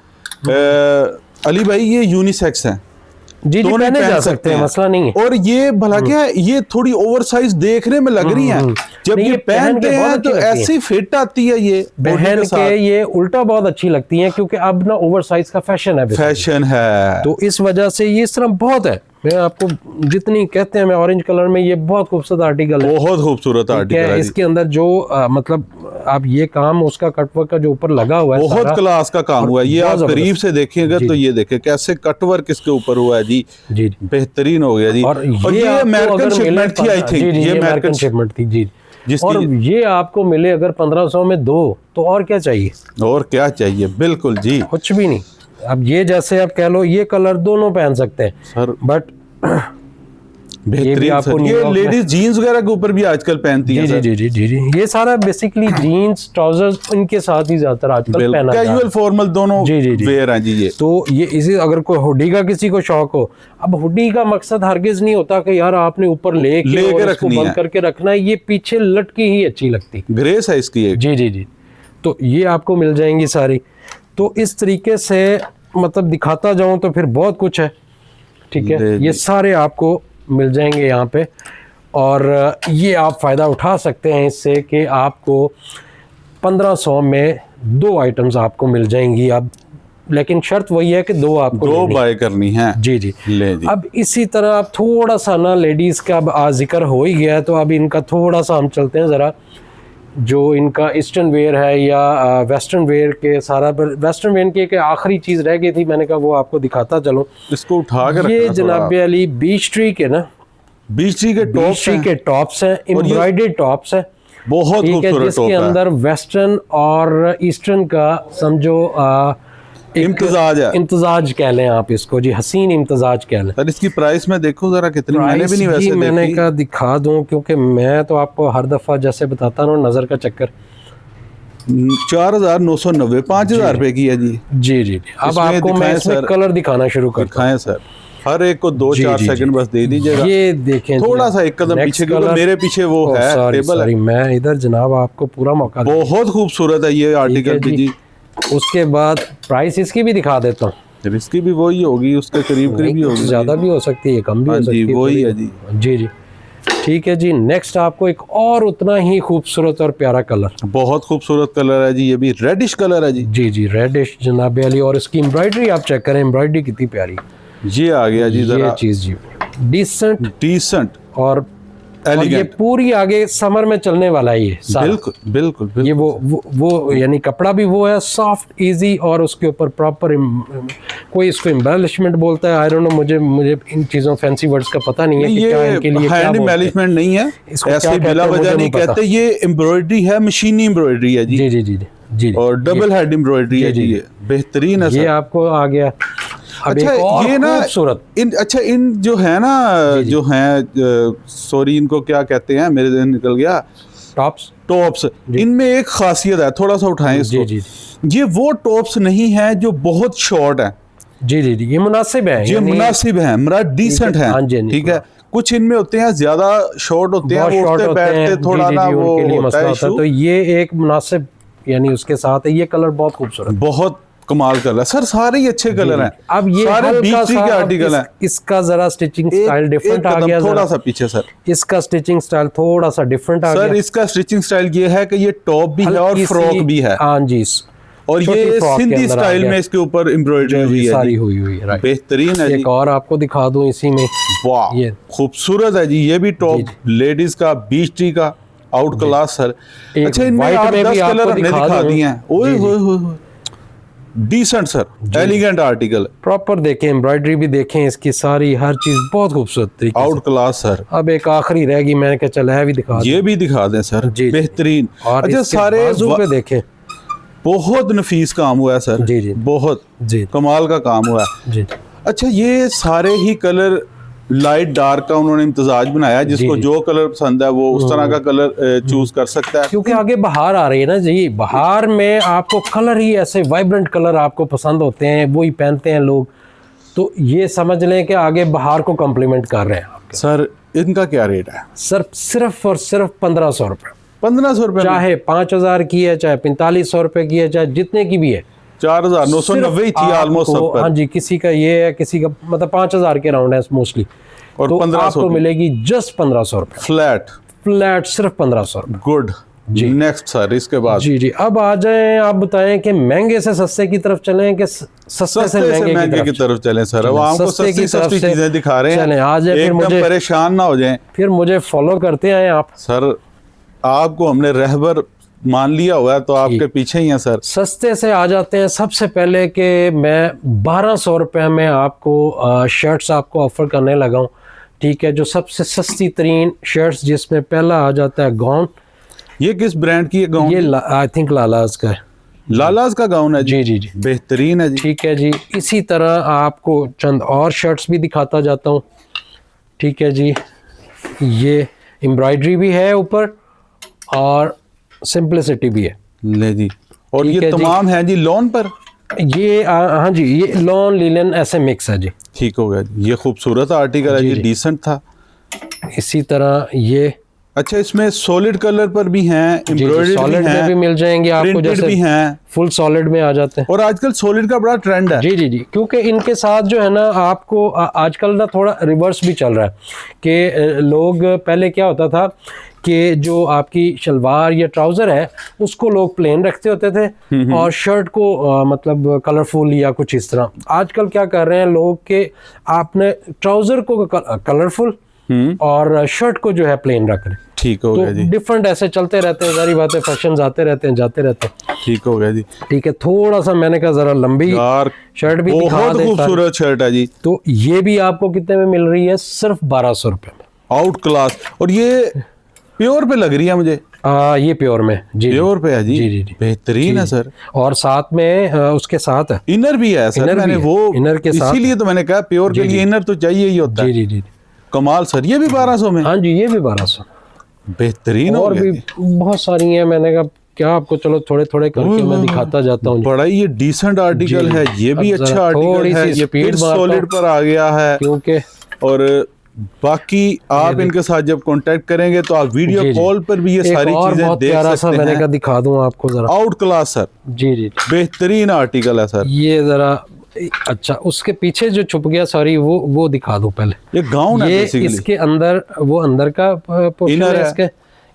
अली भाई ये यूनिसेक्स हैं, जी जी, दोनों पहने पहन जा सकते सकते हैं, हैं। मसला नहीं है। और ये भला क्या है, ये थोड़ी ओवरसाइज देखने में लग रही हैं, जब नहीं, ये ये पहन पहनते के बहुत हैं तो अच्छी लगती ऐसी फिट आती है ये बॉडी पहन के साथ। के ये उल्टा बहुत अच्छी लगती हैं, क्योंकि अब ना ओवर साइज का फैशन है basically। फैशन है, तो इस वजह से ये इस तरह बहुत है। मैं आपको जितनी कहते हैं, मैं ऑरेंज कलर में, ये बहुत खूबसूरत आर्टिकल है। बहुत खूबसूरत ठीक आर्टिकल है, है जी। इसके अंदर जो मतलब आप ये काम उसका कटवर्क का जो ऊपर लगा हुआ है बहुत सारा, क्लास का काम हुआ है ये। बहुत आप करीब जबरदस्त। से देखेंगे जी, तो जी। ये देखें कैसे कटवर्क इसके ऊपर हुआ है जी, जी जी। बेहतरीन हो गया जी। और ये ये आपको अमेरिकन अगर मिले शिपमेंट थी, आई थिंक ये ये अमेरिकन शिपमेंट थी जी। जिसकी- और ये आपको मिले अगर 1500 में 2, तो और क्या चाहिए? और क्या चाहिए, बिल्कुल जी कुछ भी नहीं। अब ये जैसे आप कह लो, ये कलर दोनों पहन सकते हैं सर, बट बेहतरीन आपको सर। ये न्यूयॉर्क में- लेडीज जीन्स वगैरह के ऊपर भी आजकल पहनती जी हैं जी सर। जी जी जी जी, ये सारा बेसिकली जीन्स ट्राउजर्स इनके साथ ही ज्यादातर आजकल पहना जा रहा है। कैजुअल फॉर्मल दोनों जी, जी, जी। वेयर हैं जी ये। तो ये इसी, अगर कोई हुडी का किसी को शौक हो, अब हुडी का मकसद हरगिज नहीं होता कि यार आपने ऊपर लेके लेके और इसको रखनी बंद है। करके रखना है, ये पीछे लटकी ही अच्छी लगती। ग्रेस है इसकी एक। जी जी जी, तो ये आपको मिल जाएंगी सारी। तो इस तरीके से मतलब दिखाता जाऊं तो फिर बहुत कुछ है। ठीक है, जी, ये जी। सारे आपको मिल जाएंगे यहाँ पे, और ये आप फ़ायदा उठा सकते हैं इससे कि आपको 1500 में 2 आइटम्स आपको मिल जाएंगी। अब लेकिन शर्त वही है कि 2 आपको दो लेनी। बाय करनी है जी जी। ले जी। अब इसी तरह आप थोड़ा सा ना, लेडीज़ का अब जिक्र हो ही गया है, तो अब इनका थोड़ा सा हम चलते हैं ज़रा, जो इनका ईस्टर्न वेयर है या वेस्टर्न वेयर के सारा। पर वेस्टर्न वेयर की एक आखिरी चीज़ रह गई थी, मैंने कहा वो आपको दिखाता चलो। इसको उठा के ये रखना जनाब अली बीच ट्री के ना, बीच ट्री के टॉप बीच ट्री के टॉप्स हैं, एम्ब्रॉयडर्ड टॉप्स हैं। बहुत ठीक है, खूबसूरत जिसके टॉप है, अंदर वेस्टर्न और ईस्टर्न का समझो एक इम्तिजाज है। इम्तिजाज कह लें आप इसको जी, हसीन इम्तिजाज कह लें। सर इसकी प्राइस में देखो जरा कितनी, मैंने भी नहीं प्राइस वैसे मैंने देखी। कहा दिखा दूं, क्योंकि मैं तो आपको हर दफ़ा जैसे बताता हूँ, नज़र का चक्कर। 4,990, 5,000 रुपए की है जी। जी जी जी। अब इसमें आपको मैं दिखाएं इसमें सर। कलर दिखाना शुरू करता दिखाएं सर, हर एक को 2-4 जी, जी, सेकंड जी। बस दे दीजिएगा। ये देखें थोड़ा सा एक कदम पीछे, क्योंकि मेरे पीछे वो है टेबल है। मैं इधर जनाब आपको पूरा मौका दूं। बहुत खूबसूरत है ये आर्टिकल भी जी। उसके बाद प्राइस इसकी भी दिखा देता हूँ। इसकी भी वही होगी, उसके करीब करीब ही होगी। ज़्यादा भी हो सकती है, कम भी हाँ हो जी, सकती है। वही है जी। जी जी, ठीक है जी। नेक्स्ट आपको एक और उतना ही खूबसूरत और प्यारा कलर, बहुत खूबसूरत कलर है जी, ये भी रेडिश कलर है जी। जी जी, रेडिश जनाब अली। और इसकी एम्ब्रॉयडरी आप चेक करें, एम्ब्रॉयडरी कितनी प्यारी। ये आ गया जी ये जरा चीज़ जी डिसेंट डिसेंट। और और ये पूरी आगे समर में चलने वाला है ये सारा। बिल्कुल बिल्कुल बिल्कुल। ये वो यानी कपड़ा भी वो है सॉफ्ट इजी, और उसके ऊपर प्रॉपर कोई इसको एम्बेलिशमेंट बोलता है, आई डोंट नो, मुझे इन चीज़ों फैंसी वर्ड्स का पता नहीं है कि क्या इनके लिए क्या हैंड बोलते हैं। एम्बेलिशमेंट नहीं है, इसको ऐसे क्या बिला कहते हैं वजह मुझे नहीं नहीं पता। कहते, ये एम्ब्रॉयडरी है, मशीनी एम्ब्रॉयडरी है जी। जी जी जी जी। और डबल हेड एम्ब्रॉयडरी है जी, ये बेहतरीन है ये सर। आपको आ गया। अब अच्छा एक और ये ना खूबसूरत इन जो है ना, जो हैं सॉरी इनको क्या कहते हैं, मेरे दिन निकल गया, टॉप्स, इनमें एक खासियत है, थोड़ा सा उठाएं इसको। जी ये वो टॉप्स नहीं है जो बहुत शॉर्ट है, जी जी, ये मुनासिब है, ये मुनासिब है, मेरा डिसेंट है, हाँ जी, ठीक है। कुछ इनमें होते हैं ज्यादा शॉर्ट होते हैं, वो उठते बैठते थोड़ा ना वो होता है इशू। तो ये एक मुनासिब यानी उसके साथ है। ये कलर बहुत खूबसूरत, बहुत कमाल कलर सर, सारे ही अच्छे कलर हैं। अब ये सारे हल्का B3 सा के आर्टिकल हैं। इसका जरा स्टिचिंग स्टाइल डिफरेंट आ गया, थोड़ा सा पीछे सर, इसका स्टिचिंग स्टाइल थोड़ा सा डिफरेंट आ गया सर। इसका स्टिचिंग स्टाइल ये है कि ये टॉप भी है और फ्रॉक भी है, हाँ जी, और ये सिंधी स्टाइल में इसके ऊपर एम्ब्रॉयडरी हुई है, सारी हुई है, बेहतरीन है जी। एक और आपको दिखा दूं इसी में, वाह ये खूबसूरत है जी। ये भी टॉप लेडीज का B3 का आउट क्लास सर। अच्छा इनमें 8-10 कलर हमने दिखा दिए हैं, ओए होए होए, decent sir, elegant article, proper देखें, एम्ब्रॉयडरी भी देखें इसकी, सारी हर चीज बहुत खूबसूरत तरीके आउट क्लास सर। अब एक आखिरी रह गई, मैंने कहा चल है भी दिखा दें। ये भी दिखा दें सर, बेहतरीन। और अच्छा सारे बाजू पे देखें, बहुत नफीस काम हुआ है सर, जी जी, बहुत जी कमाल का काम हुआ है जी। अच्छा ये सारे ही कलर लाइट डार्क का उन्होंने इम्तजाज बनाया, जिसको जो कलर पसंद है वो उस तरह का कलर चूज कर सकता है, क्योंकि आगे बाहर आ रही है ना जी। बाहर में आपको कलर ही ऐसे वाइब्रेंट कलर आपको पसंद होते हैं, वो ही पहनते हैं लोग, तो ये समझ लें कि आगे बाहर को कम्प्लीमेंट कर रहे हैं। सर इनका क्या रेट है? सर सिर्फ और सिर्फ 1500 रुपये। 1500 रुपये, चाहे 5000 की है, चाहे 4500 रुपये की है, चाहे जितने की भी है, 4990 थी ऑलमोस्ट सब पर। हाँ जी, किसी का ये है, किसी का मतलब 5000 के राउंड है मोस्टली, और तो 1500 आपको मिलेगी जस्ट 1500 रुपये फ्लैट, सिर्फ 1500 रुपये। गुड जी। नेक्स्ट सर इसके बाद जी जी, अब आ जाएं, आप बताएं कि महंगे से सस्ते की तरफ चलें कि सस्ते से महंगे की तरफ चलें सर। अब आपको सस्ती चीजें दिखा रहे हैं, चलें आ जाए, फिर मुझे परेशान ना हो जाएं, फिर मुझे फॉलो करते आए आप। सर आपको हमने रहबर मान लिया हुआ है तो आपके पीछे ही हैं सर। सस्ते से आ जाते हैं। सबसे पहले कि मैं 1200 रुपये में आपको शर्ट्स आपको ऑफर करने लगा हूँ, ठीक है। जो सबसे सस्ती तरीन शर्ट्स, जिसमें पहला आ जाता है गाउन। ये किस ब्रांड की है गाउन? ये आई थिंक लालाज का है, लालाज का गाउन है जी जी जी, बेहतरीन है जी, ठीक है जी। इसी तरह आपको चंद और शर्ट्स भी दिखाता जाता हूँ, ठीक है जी। ये एम्ब्रॉयडरी भी है ऊपर और सिंपलिसिटी भी है, ले जी। और ये तमाम है जी लॉन पर, ये हाँ जी, ये लॉन लिनन ऐसे मिक्स है जी, ठीक हो गया जी। ये खूबसूरत आर्टिकल है जी, डिसेंट था। इसी तरह ये, अच्छा इसमें सॉलिड कलर पर भी हैं, एम्ब्रॉयडरी सॉलिड में भी मिल जाएंगे आपको, जैसे भी हैं, फुल सॉलिड में आ जाते हैं। और आजकल सॉलिड का बड़ा ट्रेंड है, जी जी जी, क्योंकि इनके साथ जो है ना आपको आजकल ना थोड़ा रिवर्स भी चल रहा है कि लोग, पहले क्या होता था कि जो आपकी शलवार या ट्राउज़र है उसको लोग प्लेन रखते होते थे और शर्ट को मतलब कलरफुल या कुछ इस तरह। आजकल क्या कर रहे हैं लोग कि आपने ट्राउज़र को कलरफुल और शर्ट को जो है प्लेन रख रहे हैं, ठीक हो गया जी। डिफरेंट ऐसे चलते रहते हैं, सारी बातें, फैशन आते रहते हैं जाते रहते हैं, ठीक हो गया जी। ठीक है। थोड़ा सा मैंने कहा जरा लंबी शर्ट भी दिखा बहुत खूबसूरत शर्ट है जी। तो ये भी आपको कितने में मिल रही है? सिर्फ 1200 रुपये में, आउट क्लास। और ये प्योर पे लग रही है मुझे, ये प्योर में जी, प्योर पे है जी, जी जी जी, बेहतरीन है सर। और साथ में उसके साथ है इनर भी है सर, मैंने वो इनर के साथ, इसीलिए तो मैंने कहा प्योर के लिए इनर तो चाहिए ही होता है। जी जी जी, कमाल सर। ये भी 1200 में? हाँ जी, ये भी 1200, बेहतरीन। और भी बहुत सारी हैं, मैंने कहा क्या आपको चलो थोड़े थोड़े करके मैं दिखाता जाता हूँ। बड़ा ये डिसेंट आर्टिकल है, ये भी अच्छा आर्टिकल है, ये फिर सॉलिड पर आ गया है क्योंकि, और बाकी आप इनके साथ जब कांटेक्ट करेंगे तो आप वीडियो कॉल पर भी ये सारी चीजें देख सकते हैं। मैंने कहा दिखा दूं आपको जरा, आउट क्लास सर, जी जी, बेहतरीन आर्टिकल है सर। ये जरा अच्छा, उसके पीछे जो छुप गया, सॉरी, वो दिखा दूं पहले। ये गाउन है बेसिकली, इसके अंदर वो अंदर का पोर्शन है, इसका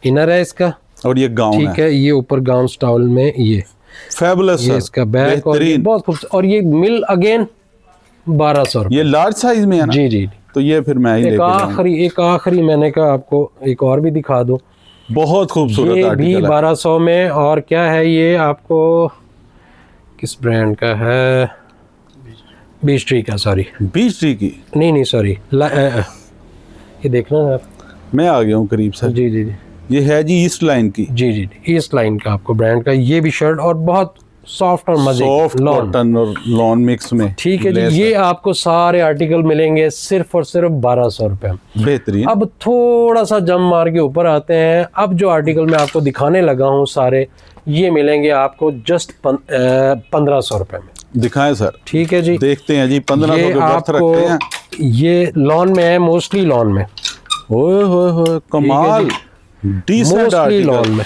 इनर है इसका, और ये गाउन ठीक है। ये ऊपर गाउन स्टाइल में, ये फैबुलस ये इसका बैक, और बहुत खूबसूरत। और ये मिल अगेन 1200 ये लार्ज साइज में है ना? जी जी, तो ये फिर मैं ही लेके जाऊंगा। एक आखिरी मैंने कहा आपको एक और भी दिखा दूं। बहुत खूबसूरत ये भी आर्टिकल है। 1200 में। और क्या है ये आपको किस ब्रांड का है? बीच ट्री का, सॉरी बीच ट्री की। नहीं सॉरी, ये देखना आप। मैं आ गया हूँ करीब से। जी जी जी ये है जी ईस्ट लाइन की। जी जी ईस्ट लाइन का आपको ब्रांड का ये भी शर्ट, और बहुत सॉफ्ट और मजे सॉफ्ट कॉटन और लॉन मिक्स में। ठीक है जी। ये आपको सारे आर्टिकल मिलेंगे सिर्फ और सिर्फ 1200 रुपये में। बेहतरीन। अब थोड़ा सा जम मार के ऊपर आते हैं। अब जो आर्टिकल मैं आपको दिखाने लगा हूँ सारे, ये मिलेंगे आपको जस्ट 1500 रुपये में। दिखाएं सर। ठीक है जी। देखते हैं जी। 1500 ये के वर्थ रखते हैं। ये लॉन में है, मोस्टली लॉन में। ओए होए होए, कमाल। डिसेंट मोस्टली लॉन आर्टिकल, में।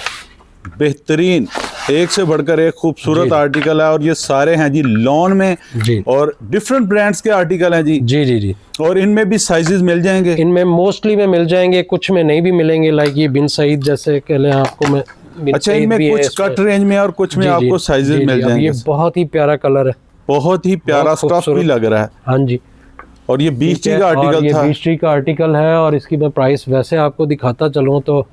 बेहतरीन। एक से बढ़कर एक खूबसूरत आर्टिकल है, और ये सारे हैं जी लॉन में जी। और डिफरेंट ब्रांड्स के आर्टिकल हैं जी। जी जी जी। और इनमें भी साइजेस मिल जाएंगे। इनमें मोस्टली में मिल जाएंगे, कुछ में नहीं भी मिलेंगे। लाइक ये बिन सईद जैसे कह लें आपको। मैं बिन अच्छा, सईद इनमें भी है कुछ इसमें। कट रेंज में और कुछ में जी, आपको जी, साइजेस जी, मिल जी। अब जाएंगे। ये बहुत ही प्यारा कलर है, बहुत ही प्यारा बहुत स्टफ भी खूबसूरत। लग रहा है। हाँ जी। और ये बीच ट्री का और आर्टिकल ये था। बीच ट्री का आर्टिकल है, और इसकी मैं प्राइस वैसे आपको दिखाता चलूँ तो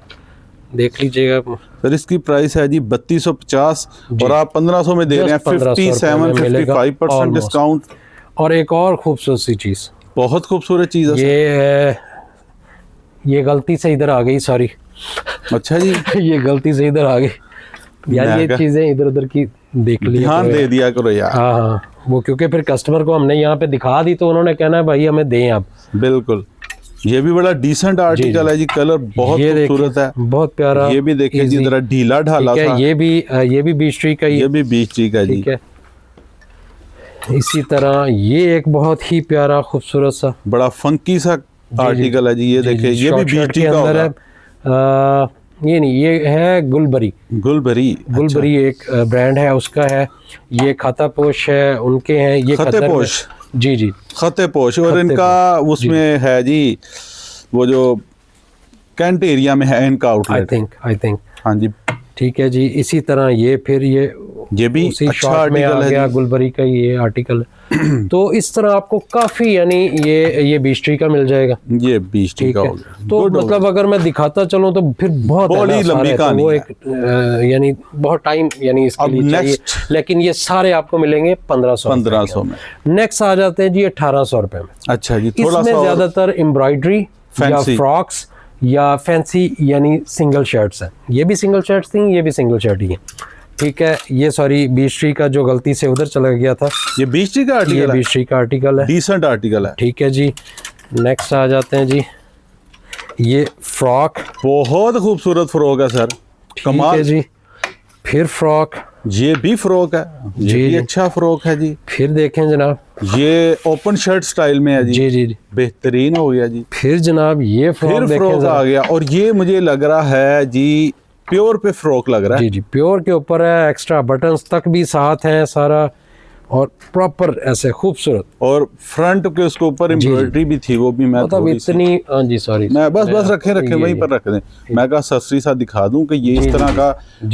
देख लीजिएगा। सर इसकी प्राइस है जी 3250 और आप 1500 में दे रहे हैं। 57-55% डिस्काउंट। और एक और खूबसूरत सी चीज़, बहुत खूबसूरत चीज़ है। ये गलती से इधर आ गई, सॉरी। अच्छा जी। ये गलती से इधर आ गई यार। ये चीज़ें इधर उधर की देख ली, ध्यान दे दिया करो यार। हाँ, वो क्योंकि फिर कस्टमर को हमने यहाँ पे दिखा दी तो उन्होंने कहना है भाई हमें दें आप। बिल्कुल। ये भी बड़ा डिसेंट आर्टिकल है जी। कलर बहुत खूबसूरत है, बहुत प्यारा। ये भी देखिए जी, जरा ढीला ढाला था। ये भी बीच ट्री का ही। ये भी बीच ट्री का जी। ठीक है। इसी तरह ये एक बहुत ही प्यारा खूबसूरत सा बड़ा फंकी सा आर्टिकल है जी। ये देखिए, ये भी बीच ट्री का अंदर है। ये नहीं, ये है गुलबरी। गुलबरी एक ब्रांड है, उसका है। ये खतापोश है, उनके हैं ये खतेपोश। जी जी खतेपोश। और इनका उसमें है जी, वो जो कैंट एरिया में है इनका आउटलेट। आई थिंक हाँ जी। ठीक है जी। इसी तरह ये फिर ये भी उसी अच्छा शॉर्ट में आ आर्टिकल गया है। गुलबरी का ये आर्टिकल। तो इस तरह आपको काफी, यानी ये बीच ट्री का मिल जाएगा। ये बीच ट्री का हो गया। तो मतलब अगर मैं दिखाता चलूं तो फिर बहुत बड़ी लंबी कहानी वो एक यानी बहुत टाइम यानी इसके लिए चाहिए। लेकिन ये सारे आपको मिलेंगे 1500 में। नेक्स्ट आ जाते हैं जी 1800 रुपए में। अच्छा जी। थोड़ा इसमें सा ज्यादातर एम्ब्रॉयडरी या फ्रॉक्स या फैंसी यानी सिंगल शर्ट्स हैं। ये भी सिंगल शर्ट्स थी, ये भी सिंगल शर्ट ही है। ठीक है। ये सॉरी बीच ट्री का जो गलती से उधर चला गया था, ये बीच ट्री का आर्टिकल है। बीच ट्री का आर्टिकल है, डिसेंट आर्टिकल है। ठीक है जी। नेक्स्ट आ जाते हैं जी, ये फ्रॉक। बहुत खूबसूरत फ्रॉक है सर, कमाल है जी। फिर फ्रॉक, ये भी फ्रॉक है। ये भी अच्छा फ्रॉक है जी। फिर देखें जनाब, ये ओपन शर्ट स्टाइल में है जी। जी जी। बेहतरीन हो गया जी। फिर जनाब ये फ्रॉक आ गया, और ये मुझे लग रहा है जी प्योर पे फ्रॉक लग रहा है। जी जी, प्योर के ऊपर है, एक्स्ट्रा बटन्स तक भी साथ हैं सारा, और प्रॉपर ऐसे खूबसूरत। और फ्रंट के उसके ऊपर एम्ब्रॉयडरी भी थी, वो भी मैं मतलब इतनी। हाँ जी सॉरी, मैं बस रखे वहीं पर रख दें। मैं कहा सस्ती सा दिखा दूं कि ये इस तरह का,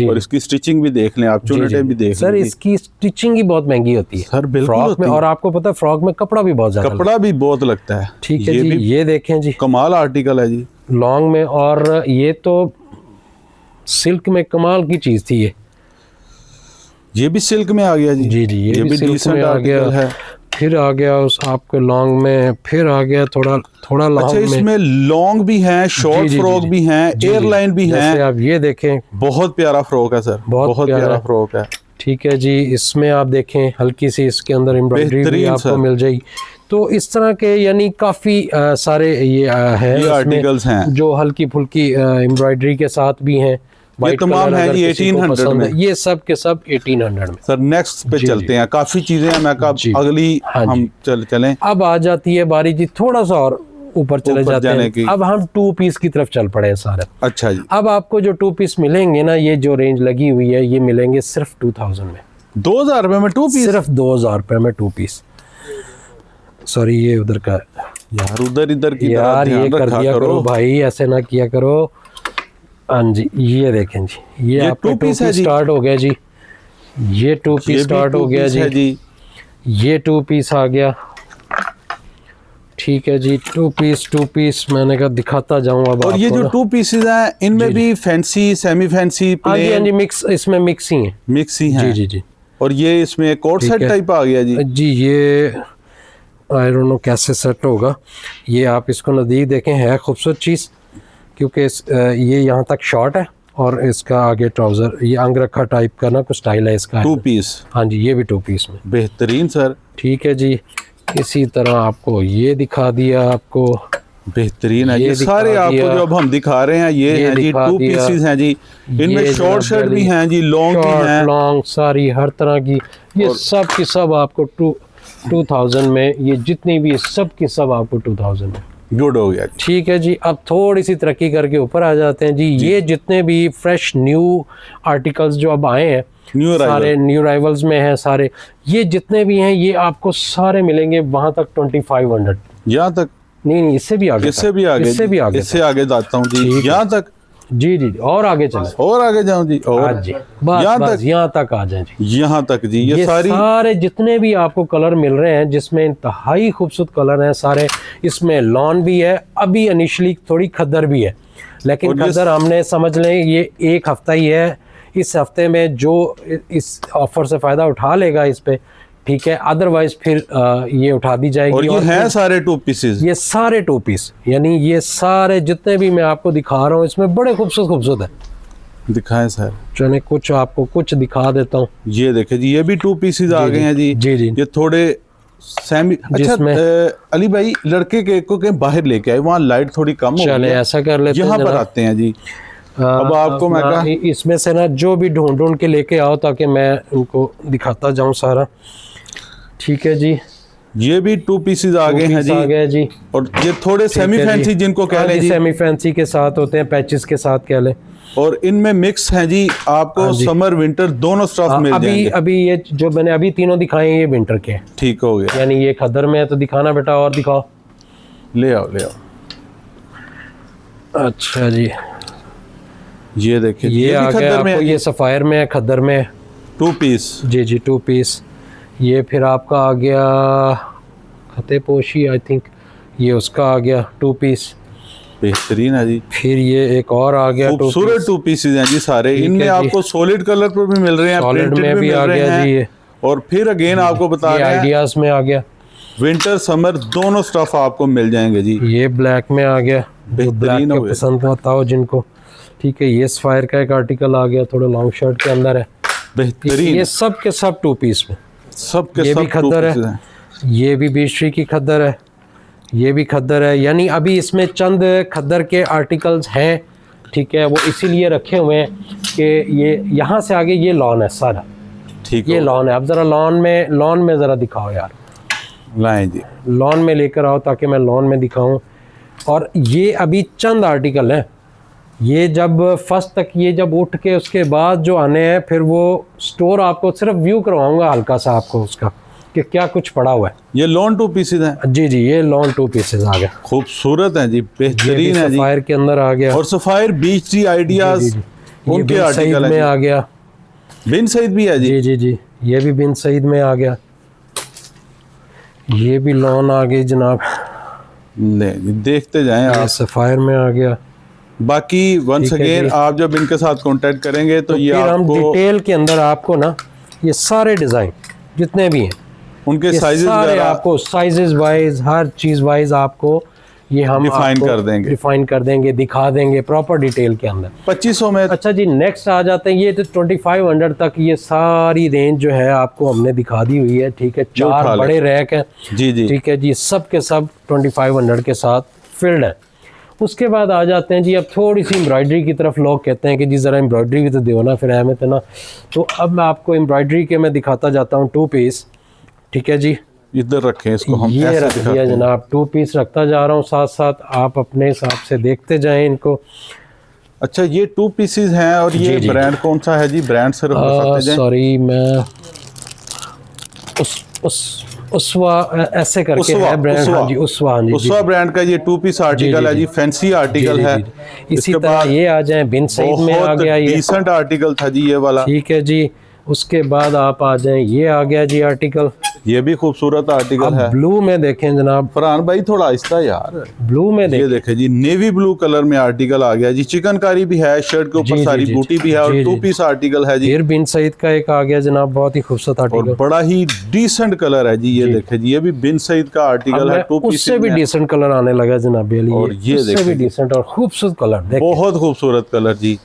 और इसकी स्टिचिंग भी देख लें आप, चुनटे भी देख लें। सर इसकी स्टिचिंग ही बहुत महंगी होती है सर, बिल्कुल फ्रॉक में। और आपको पता है फ्रॉक में कपड़ा भी बहुत ज्यादा, कपड़ा भी बहुत लगता है। ठीक है जी। ये देखें जी, कमाल आर्टिकल है जी, लॉन्ग में। और ये तो सिल्क में कमाल की चीज थी। ये भी सिल्क में आ गया जी। जी जी, ये भी सिल्क में आ गया है। फिर आ गया उस आपके लॉन्ग में, फिर आ गया थोड़ा लॉन्ग। अच्छा, इसमें लॉन्ग भी हैं, शॉर्ट फ्रॉक भी हैं, एयरलाइन भी हैं। आप ये देखें, बहुत प्यारा फ्रॉक है सर, बहुत प्यारा फ्रॉक है। ठीक है जी। इसमें आप देखें हल्की सी इसके अंदर एम्ब्रॉयडरी भी आपको मिल जाएगी। तो इस तरह के यानी काफ़ी सारे ये आर्टिकल्स हैं जो हल्की फुल्की एम्ब्रॉयडरी के साथ भी हैं। ये तमाम है जी 1800 में। ये सब के सब 1800 में। सर नेक्स्ट पे चलते हैं, काफ़ी चीज़ें हैं। मैं कहा अगली हम चलें। अब आ जाती है बारी जी, थोड़ा सा और ऊपर चले जाते हैं। अब हम 2 पीस की तरफ चल पड़े हैं सारे। अच्छा जी। अब आपको जो 2 पीस मिलेंगे ना, ये जो रेंज लगी हुई है, ये मिलेंगे सिर्फ 2000 में। 2000 रुपये में 2 पीस? सिर्फ 2000 रुपये में 2 पीस। सॉरी, ये उधर का यार, उधर इधर की यार ये कर दिया करो भाई, ऐसे ना किया करो। हाँ जी, ये देखें जी, ये आपका 2 पीस स्टार्ट हो गया जी। ये 2 पीस स्टार्ट हो गया जी। ये 2 पीस आ गया। ठीक है जी, टू पीस मैंने कहा दिखाता जाऊं अब और ये आपको जो ना। 2 पीसेज हैं इनमें भी फैंसी, सेमी फैंसी, हाँ जी, हाँ प्लेन, जी, मिक्स, इसमें मिक्स ही है। मिक्स ही हैं। जी जी जी और ये इसमें कोट ठीक सेट है। टाइप आ गया जी। जी, ये आई डोंट नो कैसे सेट होगा। ये आप इसको नज़दीक देखें, है खूबसूरत चीज़, क्योंकि ये यहाँ तक शॉर्ट है और इसका आगे ट्राउज़र, ये अंगरखा टाइप का ना कुछ स्टाइल है इसका। 2 पीस, हाँ जी, ये भी 2 पीस में। बेहतरीन सर, ठीक है जी। इसी तरह आपको ये दिखा दिया, आपको बेहतरीन है। ये ये सारे दिखा आपको दिया। जो अब हम दिखा रहे हैं ये हैं जी दिखा 2 दिया। पीसेस हैं जी। इनमें ये शॉर्ट शर्ट भी हैं जी, लॉन्ग भी शॉर्ट, हैं। लॉन्ग, सारी हर तरह की, ये सब की सब आपको 2000 में, ये जितनी भी सब की सब आपको 2000 में। गुड हो गया जी। ठीक है जी। अब थोड़ी सी तरक्की करके ऊपर आ जाते हैं जी। ये जितने भी फ्रेश न्यू आर्टिकल्स जो अब आए हैं, न्यू सारे न्यू राइवल्स में हैं सारे, ये जितने भी हैं ये आपको सारे मिलेंगे वहां तक 2500। यहाँ तक? नहीं, इससे भी आगे, इससे भी आगे, इससे भी आगे, इससे आगे जाता हूँ जी। ठीक है। यहाँ तक? जी जी, और आगे चले, और आगे जाऊँ जी? हाँ और जी, बस यहाँ बस तक? यहाँ तक आ जाए जी। यहाँ तक जी। ये सारी सारे जितने भी आपको कलर मिल रहे हैं, जिसमें इंतहाई खूबसूरत कलर हैं सारे। इसमें लॉन भी है, अभी इनिशियली थोड़ी खद्दर भी है, लेकिन और ये खद्दर हमने समझ लें ये एक हफ्ता ही है। इस हफ्ते में जो इस ऑफर से फ़ायदा उठा लेगा इस पे, ठीक है, अदरवाइज फिर ये उठा दी जाएगी। और ये हैं फिर सारे 2 पीसेस? ये सारे 2 पीस, यानी ये सारे जितने भी मैं आपको दिखा रहा हूँ इसमें बड़े खूबसूरत है। दिखाएं सर। चलिए कुछ आपको कुछ दिखा देता हूँ। ये देखे जी, ये भी 2 पीसेस आ गए हैं जी। जी जी। ये थोड़े सेमी, अच्छा जिसमें अली भाई लड़के के को के बाहर लेके आए, वहाँ लाइट थोड़ी कम हो चले गई है। ऐसा कर लेते हैं यहाँ पर जनाब। आते हैं जी। अब आपको मैं कहा इसमें से ना जो भी ढूंढ के लेके आओ ताकि मैं उनको दिखाता जाऊं सारा। ठीक है जी। ये भी 2 पीसेस आ गए हैं जी। आ गए जी। और ये थोड़े सेमी है जी। फैंसी जिनको कह हाँ लें जी, जी। सेमी फैंसी के साथ होते हैं, पैचेस के साथ कह लें। और इनमें मिक्स हैं जी, आपको हाँ जी। समर विंटर दोनों स्टफ मिल जाएंगे। अभी ये जो मैंने अभी तीनों दिखाए हैं ये विंटर के हैं। ठीक हो गया। यानी ये खद्दर में है तो दिखाना बेटा, और दिखाओ। ले आओ ले आओ। अच्छा जी, ये देखिए, ये भी आ गया खद्दर में आपको, है ये सफ़ायर में है, खद्दर में है। 2 पीस। जी जी, 2 पीस। ये फिर आपका आ गया खतेपोशी, आई थिंक ये उसका आ गया 2 पीस। बेहतरीन है जी। फिर ये एक और आ गया 2 खूबसूरत 2 पीसेस हैं जी सारे। ठीक इनमें है जी। आपको सॉलिड कलर पर भी मिल रहे हैं, सॉलिड प्रिंटेड में भी भी मिल आ रहे गया जी ये। हैं। और फिर अगेन आपको बता ये रहे हैं आइडियाज़ में आ गया। विंटर समर दोनों स्टफ आपको मिल जाएंगे जी। ये ब्लैक में आ गया, जो बेहतरीन ब्लैक हो का गया। पसंद आता हो जिनको। ठीक है, ये सफ़ायर का एक आर्टिकल आ गया, थोड़ा लॉन्ग शर्ट के अंदर है। बेहतरीन। ये सब के सब 2 पीस में। सब के ये सब भी 2 खद्दर पीसेस है, हैं। ये भी बीशरी की खद्दर है, ये भी खद्दर है। यानी अभी इसमें चंद खद्दर के आर्टिकल्स हैं, ठीक है, वो इसीलिए रखे हुए हैं कि ये यहाँ से आगे ये लॉन है सारा। ठीक ये हो लॉन है। अब ज़रा लॉन में ज़रा दिखाओ यार, लाएं जी। लॉन में लेकर आओ ताकि मैं लॉन में दिखाऊं। और ये अभी चंद आर्टिकल हैं, ये जब फर्स्ट तक ये जब उठ के उसके बाद जो आने हैं, फिर वो स्टोर आपको सिर्फ व्यू करवाऊंगा हल्का सा आपको उसका कि क्या कुछ पड़ा हुआ है। ये लॉन 2 पीसेस हैं जी जी, ये लॉन 2 पीसेस आ गया। खूबसूरत हैं जी, ये भी बेहतरीन है जी। सफ़ायर के अंदर आ गया। और सफायर बीच जी आइडियाज जी, जी, ये उनके बिन सईद आर्टिकल में है आ गया। बिन सईद भी है जी। जी जी जी, ये भी बिन सईद में आ गया। ये भी लॉन आ गई जनाब, ले जी, देखते जाएं ये आप। सफ़ायर में आ गया। बाकी वंस ठीक है अगेन जी। आप जब इनके साथ कांटेक्ट करेंगे तो ये फिर हम आपको डिटेल के अंदर आपको ना ये सारे डिज़ाइन जितने भी हैं, उनके ये साइजेस सारे वगैरह आपको साइजेस वाइज, हर चीज़ वाइज आपको ये हम डिफाइन कर देंगे। डिफाइन कर देंगे, दिखा देंगे प्रॉपर डिटेल के अंदर। 2500 में। अच्छा जी, नेक्स्ट आ जाते हैं। ये तो 2500 तक ये सारी रेंज जो है आपको हमने दिखा दी हुई है। ठीक है, जो उठा 4 ले। बड़े रैक हैं। जी जी। ठीक है जी, सब के सब 2500 के साथ फिल्ड है। उसके बाद आ जाते हैं जी, अब थोड़ी सी एम्ब्रॉयडरी की तरफ लोग कहते हैं कि जी ज़रा एम्ब्रॉयडरी भी तो दो ना, फिर अहमियत है ना। तो अब मैं आपको एम्ब्रॉयडरी के मैं दिखाता जाता हूँ 2 पीस। ठीक है जी, इधर रखें इसको, हम ये ऐसे रख दिखाते दिया हैं। जनाब, 2 पीस रखता जा रहा हूँ, साथ साथ आप अपने हिसाब से देखते जाएं इनको। अच्छा, ये 2 पीसेस हैं और ये जी, जी। ब्रांड कौन सा है जी? ब्रांड सिर्फ बताते जाएं। सॉरी, मैं उसवा ऐसे करके उसवा, है ब्रांड। उसवा। हाँ जी, उसवा। हाँ जी, उसवा ब्रांड का ये 2 पीस आर्टिकल है जी, फैंसी आर्टिकल है। इसी इसके तरह बाद ये आ जाए, बिन सईद में आ बहुत गया ये। डिसेंट आर्टिकल था जी ये वाला। ठीक है जी, उसके बाद आप आ जाएं, ये आ गया जी आर्टिकल। ये भी खूबसूरत आर्टिकल है। ब्लू में देखें जनाब, फरहान भाई थोड़ा आहिस्ता यार। ब्लू में ये देखें, देखें जी, नेवी ब्लू कलर में आर्टिकल आ गया जी। चिकनकारी भी है, शर्ट के जी, ऊपर जी, सारी जी, बूटी भी है, और जी, 2 जी। पीस आर्टिकल है जी। फिर बिन सईद का एक आ गया जनाब, बहुत ही खूबसूरत और आर्टिकल। बड़ा ही डिसेंट कलर है जी। ये देखें जी, ये भी बिन सईद का आर्टिकल है, 2 पीस उससे भी डिसेंट कलर आने लगा जनाब अली, और ये उससे भी देखें, डिसेंट और खूबसूरत कलर देखें। बहुत खूबसूरत कलर जी,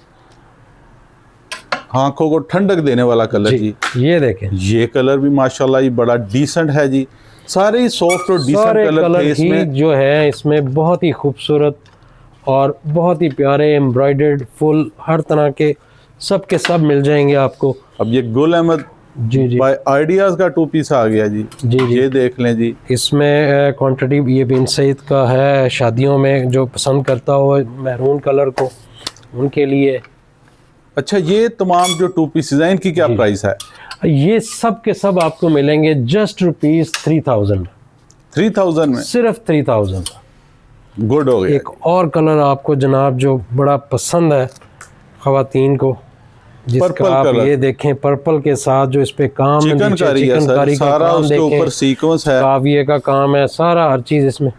आंखों को ठंडक देने वाला कलर जी। ये देखें, ये कलर भी माशाल्लाह ये बड़ा डिसेंट है जी। सारे ही सॉफ्ट और डिसेंट सारे कलर थे ही इसमें। जो है इसमें बहुत ही खूबसूरत और बहुत ही प्यारे एम्ब्रॉयडर्ड फुल हर तरह के सब के सब मिल जाएंगे आपको। अब ये गुल अहमद जी जी बाय आइडियाज का 2 पीस आ गया जी। जी जी। ये देख लें जी। इसमें क्वांटिटी ये बिन सईद का है, शादियों में जो पसंद करता हो मैरून कलर को उनके लिए। अच्छा, ये तमाम जो 2 पीसेज हैं इनकी क्या प्राइस है? ये सब के सब आपको मिलेंगे जस्ट ₹3000, 3000 में? सिर्फ 3000। गुड हो गया। एक और कलर आपको जनाब जो बड़ा पसंद है ख़वातीन को, जिसका पर्पल आप कलर। ये देखें पर्पल के साथ जो इस पे काम है, चिकनकारी है सर, चिकनकारी का सारा काम उसके देखें, ऊपर सीक्वेंस है, काविये का काम है, सारा हर चीज़ इसमें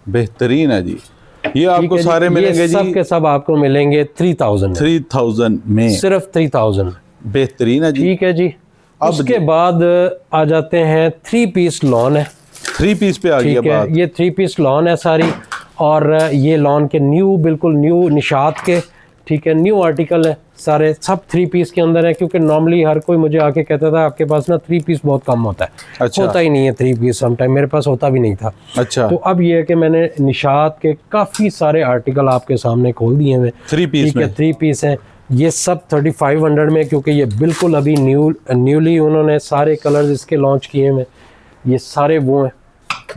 बेहतरीन है जी। ये ठीक आपको है जी। सारे मिलेंगे ये सब जी के सब आपको मिलेंगे 3000 में, 3000 में। सिर्फ 3000। बेहतरीन है जी। ठीक है जी। अब उसके बाद आ जाते हैं 3 पीस लॉन है। 3 पीस पे आ गया ठीक है, बात। ये 3 पीस लॉन है सारी, और ये लॉन के न्यू, बिल्कुल न्यू निशात के, ठीक है, न्यू आर्टिकल है सारे, सब 3 पीस के अंदर है। क्योंकि नॉर्मली हर कोई मुझे आके कहता था आपके पास ना 3 पीस बहुत कम होता है। अच्छा। होता ही नहीं है 3 पीस, समटाइम मेरे पास होता भी नहीं था। अच्छा, तो अब ये है कि मैंने निशात के काफ़ी सारे आर्टिकल आपके सामने खोल दिए हैं। 3 पीस ठीक है, में 3 पीस हैं ये सब 3500 में, क्योंकि ये बिल्कुल अभी न्यूली उन्होंने सारे कलर्स इसके लॉन्च किए हैं। ये सारे वो हैं,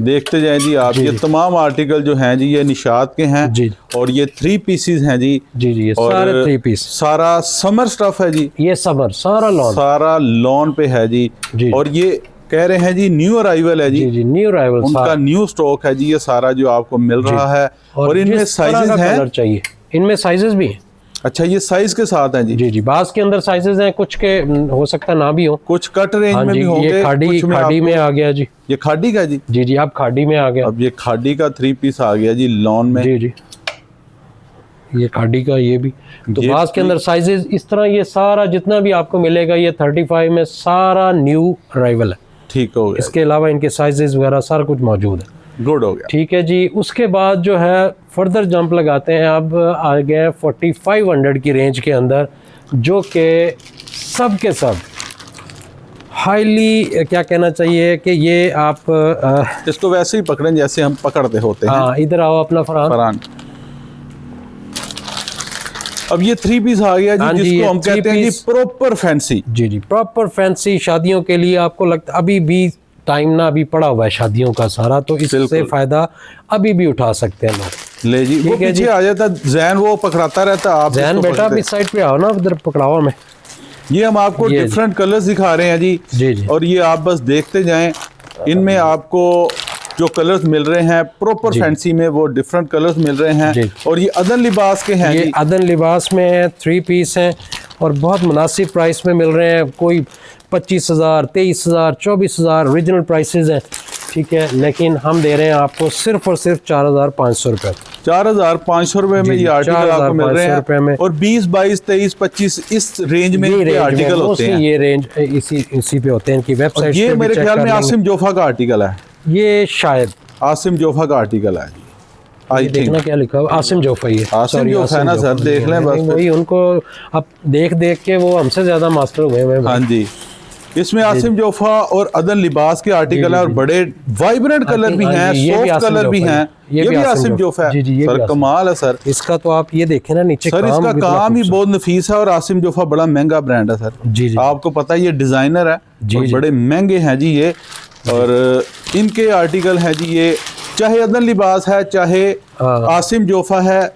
देखते जाएं जी आप। ये तमाम आर्टिकल जो हैं जी ये निशात के हैं जी और ये 3 पीसेस हैं जी। जी जी, ये और सारे 3 पीस, सारा समर स्टफ है जी, ये समर सारा लॉन्च। सारा लॉन पे है जी। जी। और ये कह रहे हैं जी न्यू अराइवल है जी जी, जी, न्यू अराइवल उनका न्यू स्टॉक है जी। ये सारा जो आपको मिल रहा है, और इनमें जिस तरह साइजेस का हैं। कलर चाहिए, इनमें साइजेस भी हैं। अच्छा, ये साइज के साथ हैं जी। जी जी, बास के अंदर साइजेस हैं, कुछ के हो सकता है ना भी हो। कुछ कट रेंज हाँ में जी, भी होंगे, ये खाड़ी कुछ में खाड़ी में आपको- आ गया जी। ये खाड़ी का जी। जी जी, आप खाड़ी में आ गया। अब ये खाड़ी का 3 पीस आ गया जी लॉन में। जी जी, ये खाड़ी का ये भी। तो ये बास के अंदर साइजेस इस तरह, ये सारा जितना भी आपको मिलेगा ये 35 में सारा न्यू अराइवल है। ठीक हो गया, इसके अलावा इनके साइजेस वगैरह सारा कुछ मौजूद है। गुड हो गया। ठीक है जी। उसके बाद जो है फर्दर जंप लगाते हैं, अब आ गए 4500 की रेंज के अंदर, जो कि सब के सब हाईली, क्या कहना चाहिए कि ये आप इसको वैसे ही पकड़ें जैसे हम पकड़ते होते हैं। हाँ, इधर आओ अपना फरहान। फरहान, अब ये 3 पीस आ गया हाँ जी, जी, जिसको ये हम 3 कहते हैं जी पीस। Proper fancy. जी जी, प्रॉपर फैंसी शादियों के लिए आपको लगता अभी भी टाइम ना अभी पड़ा हुआ है शादियों का सारा, तो इससे बिल्कुल। फ़ायदा अभी भी उठा सकते हैं लोग। ले जी, वो ठीक है जी। पीछे आ जाता जैन, वो पकड़ाता रहता, आप जैन इसको बेटा, पकड़ते। अभी साइड पे आओ ना, उधर पकड़ाओ में। ये हम आपको ये डिफरेंट कलर्स दिखा रहे हैं जी। जी जी। और ये आप बस देखते जाएं, इनमें आपको जो कलर्स मिल रहे हैं प्रॉपर जी। फैंसी में, वो डिफरेंट कलर्स मिल रहे हैं। जी। और ये अदन लिबास के हैं ये जी। अदन लिबास में है, 3 पीस हैं और बहुत मुनासिब प्राइस में मिल रहे हैं। कोई 25,000, 23,000, 24,000 ओरिजिनल प्राइसेस हैं। ठीक है, लेकिन हम दे रहे हैं आपको सिर्फ और सिर्फ 4,500 रुपये। 4,500 रुपए में जी, ये आर्टिकल आपको मिल रहे 4,500 रुपए हैं। में। और 20, 22, 23, 25 इस रेंज में ये ये रेंज आर्टिकल में होते हैं। ये रेंज इसी पे होते हैं, इनकी और वेबसाइट ये मेरे ख्याल में आसिम जोफा का आर्टिकल है। ये शायद आसिम जोफा का आर्टिकल है जी, आई ये थिंक। देखना क्या लिखा हुआ, आसिम जोफा ही है। आसिम Sorry, जोफा है ना सर, देख लें बस। वही उनको अब देख देख के वो हमसे ज्यादा मास्टर हुए हैं। हाँ जी, इसमें आसिम जोफा और अदन लिबास के आर्टिकल है, और बड़े वाइब्रेंट कलर भी हाँ हैं, जी, ये भी सॉफ्ट आसिम कलर भी जोफा हैं। है। ये भी आसिम जोफा है। जी जी, ये सर भी आसिम। कमाल है सर। इसका तो आप ये देखें ना नीचे सर इसका कितना काम ही खूबसूरत। बहुत नफीस है, और आसिम जोफा बड़ा महंगा ब्रांड है सर। जी जी, आपको पता है ये डिजाइनर है जी और जी। बड़े महंगे हैं जी ये। और इनके आर्टिकल हैं जी, ये चाहे अदन लिबास है चाहे हाँ। आसिम जोफा है,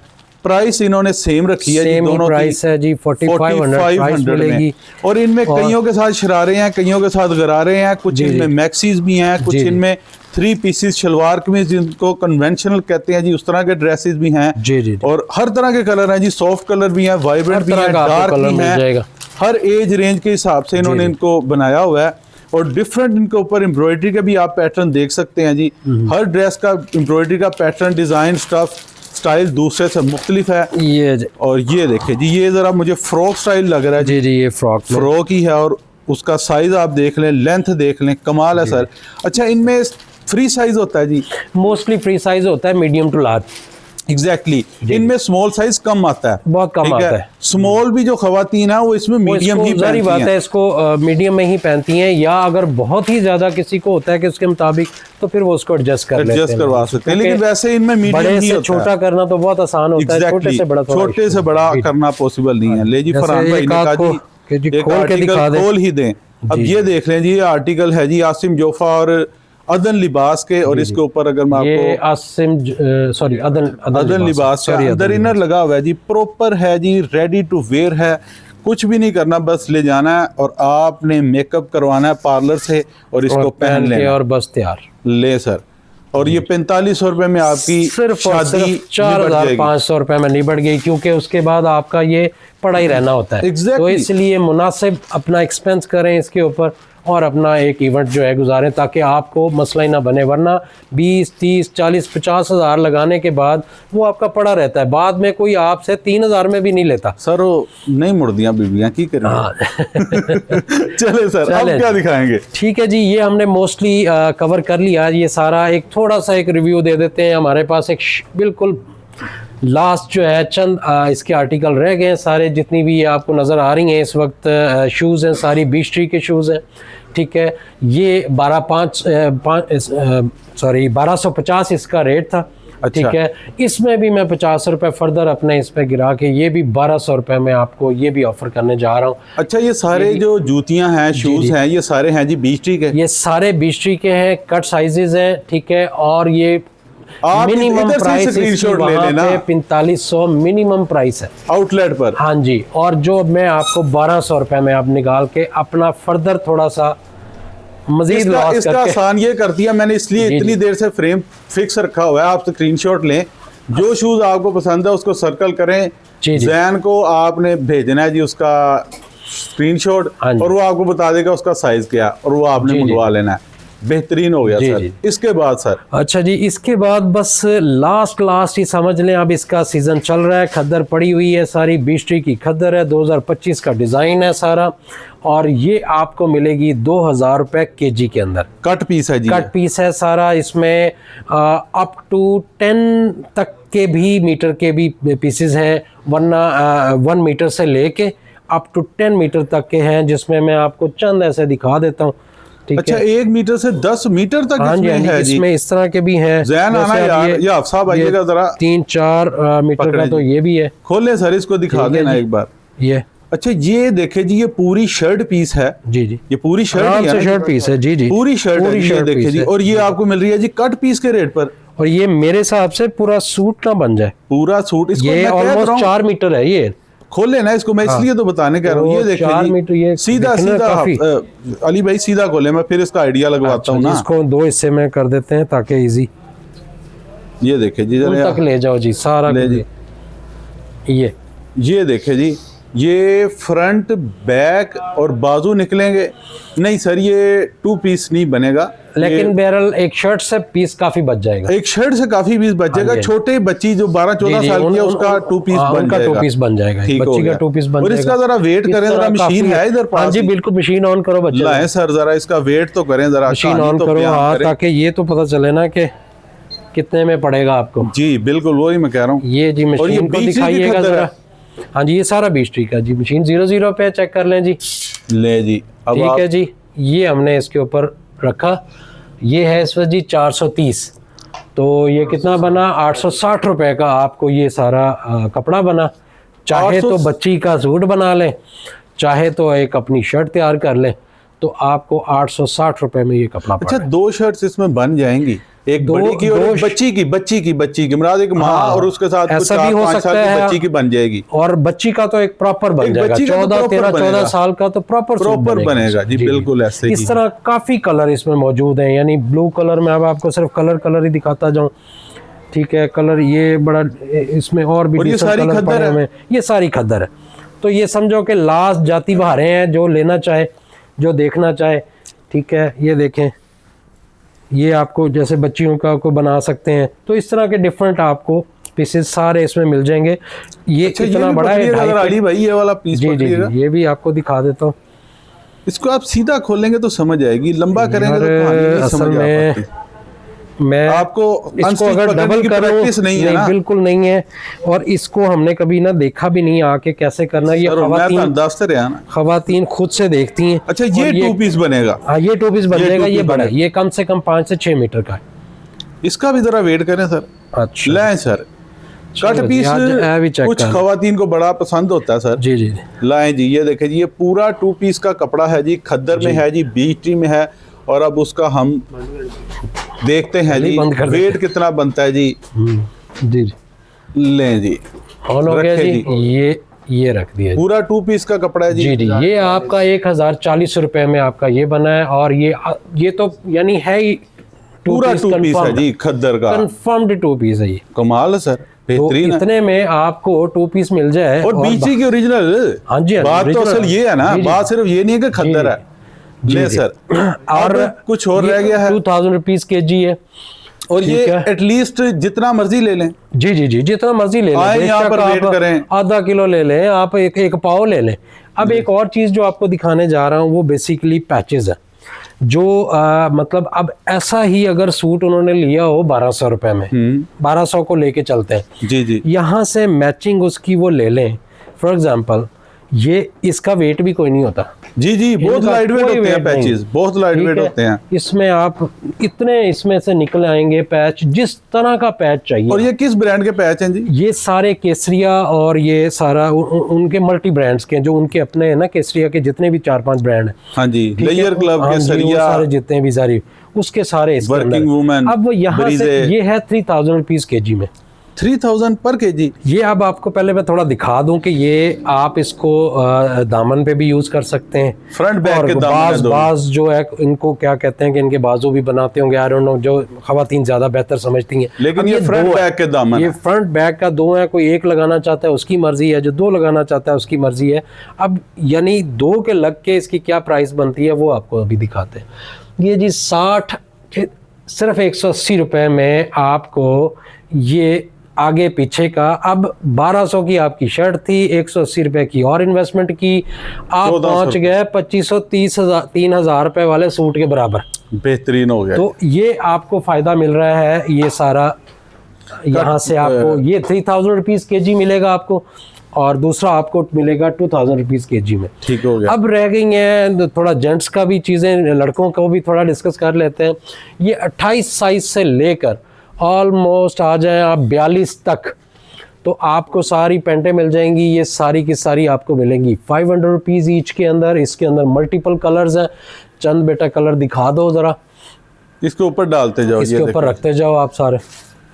प्राइस इन्होंने सेम रखी है जी, सेम ही दोनों प्राइस है जी, 4500 प्राइस 4500 मिलेगी। में। और इनमें कईयों के साथ शरारे हैं, कईयों के साथ गरारे हैं, कुछ जी, जी। इनमें मैक्सीज भी हैं, कुछ जी, जी। इनमें 3 पीसेस शलवार कमीज जिनको कन्वेंशनल कहते हैं जी, उस तरह के ड्रेसेस भी हैं। जी जी, और हर तरह के कलर हैं जी, सॉफ्ट कलर भी हैं, वाइब्रेंट हर भी तरह हैं, का आपको डार्क कलर भी मिल हैं। जाएगा। हर एज रेंज के हिसाब से इन्होंने जी। इनको बनाया हुआ है। और डिफरेंट इनके ऊपर एम्ब्रॉयडरी का भी आप पैटर्न देख सकते हैं जी। हर ड्रेस का एम्ब्रॉयडरी का पैटर्न, डिजाइन, स्टफ, स्टाइल दूसरे से मुख्तलिफ है। ये और ये देखिए जी, ये जरा मुझे फ्रॉक स्टाइल लग रहा है जी। ये फ्रॉक ही है और उसका साइज आप देख लें, लेंथ देख लें, कमाल है सर। अच्छा, इनमें फ्री साइज होता है जी? मोस्टली फ्री साइज होता है, मीडियम टू लार्ज। एग्जैक्टली इनमें स्मॉल साइज कम आता है, बहुत कम आता है। स्मॉल भी जो खवातीन है वो इसमें मीडियम ही पहनती बात है, इसको मीडियम में ही पहनती हैं, या अगर बहुत ही ज्यादा किसी को होता है कि उसके मुताबिक, तो फिर वो उसको एडजस्ट करवा सकते हैं। लेकिन वैसे इनमें मीडियम बड़े ही से होता छोटा करना तो बहुत आसान होता है, छोटे से बड़ा करना पॉसिबल नहीं है। ले जी, फरहान भाई ने कहा जी खोल के दिखा दें, खोल ही दें। अब ये देख लें जी, ये आर्टिकल है जी आसिम जोफा और अदन लिबास के, और इसके ऊपर अगर मैं आपको आसिम सॉरी अदन लिबास का अंदर इनर लगा हुआ है जी, प्रॉपर है जी, रेडी टू वेयर है। कुछ भी नहीं करना, बस ले जाना है और आपने मेकअप करवाना है पार्लर से और इसको पहन लेना और बस तैयार ले सर। और ये 4500 रुपए में आपकी शादी 4500 रुपए में निबट गई, क्योंकि उसके बाद आपका ये पड़ा ही रहना होता है। तो इसलिए मुनासिब अपना एक्सपेंस करें इसके ऊपर और अपना एक इवेंट जो है गुजारें, ताकि आपको मसला ही ना बने। वरना 20, 30, 40, 50 हज़ार लगाने के बाद वो आपका पड़ा रहता है, बाद में कोई आपसे 3000 में भी नहीं लेता। सर वो नहीं मुड़दियाँ बीबियाँ की करें। चले सर, अब क्या दिखाएंगे? ठीक है जी, ये हमने मोस्टली कवर कर लिया ये सारा। एक थोड़ा सा एक रिव्यू दे देते हैं। हमारे पास एक बिल्कुल लास्ट जो है चंद इसके आर्टिकल रह गए हैं सारे, जितनी भी ये आपको नज़र आ रही हैं इस वक्त शूज़ हैं, सारी बीस्ट्री के शूज़ हैं। ठीक है, ये 1250 इसका रेट था। अच्छा। ठीक है, इसमें भी मैं 50 रुपए फर्दर अपने इस पे गिरा के ये भी 1200 रुपए में आपको ये भी ऑफर करने जा रहा हूँ। अच्छा, ये सारे जो जूतियां हैं, शूज हैं, ये सारे हैं जी बीस्ट्री के? ये सारे बीस्ट्री के हैं, कट साइजेस हैं। ठीक है, और ये मिनिमम प्राइस 4500 मिनिमम प्राइस है आउटलेट पर। हाँ जी, और जो मैं आपको 1200 रुपए में आप निकाल के अपना फर्दर थोड़ा सा मजीद लॉस इसका आसान ये कर दिया मैंने, इसलिए इतनी देर से फ्रेम फिक्स रखा हुआ है। आप स्क्रीनशॉट लें, जो शूज आपको पसंद है उसको सर्कल करें, जैन को आपने भेजना है जी उसका स्क्रीनशॉट, और वो आपको बता देगा उसका साइज क्या, और वो आपने मंगवा लेना है। बेहतरीन हो गया सर। इसके बाद सर? अच्छा जी, इसके बाद बस लास्ट ही समझ लें, अब इसका सीजन चल रहा है, खद्दर पड़ी हुई है सारी, बीस्ट्री की खद्दर है, 2025 का डिज़ाइन है सारा, और ये आपको मिलेगी 2000 रुपये kg के अंदर। कट पीस है जी, कट पीस है सारा। इसमें अप टू 10 तक के भी मीटर के भी पीसेस हैं, वरना 1 मीटर से लेके अप टू 10 मीटर तक के हैं, जिसमें मैं आपको चंद ऐसे दिखा देता हूँ। अच्छा, 1 मीटर से 10 मीटर तक इसमें है जी। इसमें इस तरह के भी हैं। ज़ैन आना यार, ये अफसाब आइएगा जरा। 3-4 मीटर का तो ये भी है। खोले सर, इसको दिखा देना एक बार। ये अच्छा, ये देखे जी, ये पूरी शर्ट पीस है जी। ये पूरी शर्ट पीस है जी। पूरी शर्ट है, ये देखे जी। और ये आपको मिल रही है जी कट पीस के रेट पर। और ये मेरे हिसाब से पूरा सूट ना बन जाए, पूरा सूट। इसको ये ऑलमोस्ट 4 मीटर है। ये खोले ना इसको, मैं इसलिए तो बताने कह रहा हूँ। ये देखिए 4 मीटर, ये सीधा अली भाई सीधा खोले, मैं फिर इसका आइडिया लगवाता हूँ ना। इसको 2 हिस्से में कर देते हैं ताकि इजी। ये देखे जी, तक ले जाओ जी सारा ले जी। ये देखे जी, ये फ्रंट बैक और बाजू निकलेंगे। नहीं सर, ये 2 पीस नहीं बनेगा, लेकिन बहरहाल एक शर्ट से पीस काफी बच जाएगा। एक शर्ट से काफी पीस बच जाएगा। छोटे बच्ची जो 12-14 साल की है उसका 2 पीस बन जाएगा। 2 पीस बन जाएगा, बच्ची का 2 पीस बन जाएगा। और इसका जरा वेट करें, जरा मशीन है इधर पास। जी बिल्कुल, मशीन ऑन करो बच्चे। लाएं सर, जरा इसका वेट तो करें, जरा मशीन ऑन करो। हाँ, ताकि ये तो पता चले ना कि कितने में पड़ेगा आपको। जी बिल्कुल, वही मैं कह रहा हूँ। ये जी मशीन को दिखाइएगा जरा। हाँ जी, ये सारा बीस्ट्री का जी। मशीन 00 पे चेक कर लें जी। ले जी, ठीक है जी। ये हमने इसके ऊपर रखा, ये है इस वक्त जी 430। तो ये कितना बना? 860 रुपए का आपको ये सारा कपड़ा बना। चाहे तो बच्ची का सूट बना लें, चाहे तो एक अपनी शर्ट तैयार कर लें, तो आपको 860 रुपए में ये कपड़ा पड़ा। अच्छा, 2 शर्ट्स इसमें बन जाएंगी, एक बड़ी की और एक बच्ची की मतलब एक माँ और उसके साथ ऐसा भी हो सकता है, बच्ची की बन जाएगी। और बच्ची का तो एक प्रॉपर बन जाएगा, 14-13-14 साल का तो प्रॉपर बनेगा जी। बिल्कुल ऐसे इस तरह काफी कलर इसमें मौजूद हैं, यानी ब्लू कलर में अब आपको सिर्फ कलर ही दिखाता जाऊं। ठीक है, कलर ये बड़ा इसमें और भी ये सारी खद्दर है। ये सारी खद्दर है। तो ये समझो कि लास्ट जाती बहारें हैं, जो लेना चाहे, जो देखना चाहे। ठीक है, ये देखें, ये आपको जैसे बच्चियों का को बना सकते हैं, तो इस तरह के डिफरेंट आपको पीसेस सारे इसमें मिल जाएंगे। ये अच्छा, इतना भी बड़ा है, पकड़िएगा अगर अली भाई, ये वाला पीस जी जी पकड़िएगा। जी, ये भी आपको दिखा देता हूँ। इसको आप सीधा खोलेंगे तो समझ आएगी, लंबा करेंगे तो कहानी नहीं असल समझ आ में पाती। मैं आपको इसको अनस्टिच अगर पकड़ने डबल की कर लूं, प्रैक्टिस नहीं है ना? बिल्कुल नहीं है, और इसको हमने कभी ना देखा भी नहीं आके कैसे करना। ये खवातीन खुद से देखती हैं। अच्छा, ये 2 पीस बनेगा? हाँ, ये 2 पीस बन जाएगा। ये बड़ा, बनेगा। ये कम से कम 5 से 6 मीटर का है। इसका भी जरा वेट करें सर। अच्छा, लें सर, कट चलो जी, पीस आज भी चेक कुछ कर लें। खवातीन को बड़ा पसंद होता है सर। जी जी जी, लाएं जी, ये देखें जी, ये पूरा 2 पीस का कपड़ा है जी, खद्दर में है जी, बीच में है। और अब उसका हम देखते हैं जी वेट कितना बनता है जी। जी जी, लें जी, ऑन हो गया रखें जी। ये रख दिया जी। पूरा 2 पीस का कपड़ा है जी। जी जी, ये आपका 1040 रुपए में आपका ये बना है। और ये तो यानी है ही पूरा 2 पीस है जी, खद्दर का कंफर्म्ड 2 पीस है ये। कमाल है सर, तो बेहतरीन है। इतने में आपको 2 पीस मिल जाए। और बीची की ओरिजिनल। हाँ जी, बात तो original। असल ये है ना, जी, जी। बात सिर्फ ये नहीं है कि खद्दर है। ले सर, और कुछ और रह गया है। 2000 रुपीज kg है। और ये एटलीस्ट जितना मर्जी ले लें। जी जी जी, जितना मर्जी ले लें। यहाँ पर वेट करें, आधा किलो ले लें आप, एक पाव ले लें। अब एक और चीज जो आपको दिखाने जा रहा हूँ वो बेसिकली पैचेस है, जो मतलब अब ऐसा ही अगर सूट उन्होंने लिया हो 1200 रुपए में, 1200 को लेके चलते हैं जी जी, यहाँ से मैचिंग उसकी वो ले लें। फॉर एग्जांपल, ये इसका वेट भी कोई नहीं होता। जी जी, बहुत लाइट वेट होते हैं पैचेस, बहुत लाइट वेट होते हैं। इसमें आप इतने इसमें से निकल आएंगे पैच, जिस तरह का पैच चाहिए। और ये किस ब्रांड के पैच हैं जी? ये सारे केसरिया, और ये सारा उनके मल्टी ब्रांड्स के, जो उनके अपने है ना केसरिया के जितने भी 4-5 ब्रांड हैं। हाँ जी, लेयर क्लब, केसरिया, सारे जितने भी सारे उसके सारे इसके अंदर। वर्किंग वुमेन, अब यहाँ से ये है 3000 रुपीज kg में। 3000 पर kg। ये अब आपको पहले मैं थोड़ा दिखा दूं कि ये आप इसको दामन पे भी यूज कर सकते हैं, फ्रंट बैक के दामन। बाज जो है इनको क्या कहते हैं कि इनके बाजू भी बनाते होंगे, आई डोंट नो, जो खवातीन ज्यादा बेहतर समझती हैं। लेकिन ये फ्रंट बैक के दामन, ये फ्रंट बैक का 2 है। कोई एक लगाना चाहता है उसकी मर्जी है, जो 2 लगाना चाहता है उसकी मर्जी है। अब यानी 2 के लग के इसकी क्या प्राइस बनती है वो आपको अभी दिखाते हैं। ये जी 60 सिर्फ 180 रुपए में आपको ये आगे पीछे का। अब 1200 की आपकी शर्ट थी, 180 रुपए की और इन्वेस्टमेंट की, आप पहुंच गए 2530 रुपए वाले सूट के बराबर। बेहतरीन हो गया। तो ये आपको फायदा मिल रहा है। ये सारा यहाँ से आपको ये 3000 रुपीज kg मिलेगा आपको, और दूसरा आपको मिलेगा 2000 रुपीज kg में। ठीक हो गया। अब रह गई हैं थोड़ा जेंट्स का भी चीज़ें, लड़कों को भी थोड़ा डिस्कस कर लेते हैं। ये 28 साइज से लेकर ऑलमोस्ट आ जाए आप 42 तक, तो आपको सारी पैंटें मिल जाएंगी। ये सारी की सारी आपको मिलेंगी 500 रुपीज़ ईच के अंदर। इसके अंदर मल्टीपल कलर्स हैं। चंद बेटा कलर दिखा दो ज़रा, इसके ऊपर डालते जाओ, इसके ऊपर रखते जाओ, आप सारे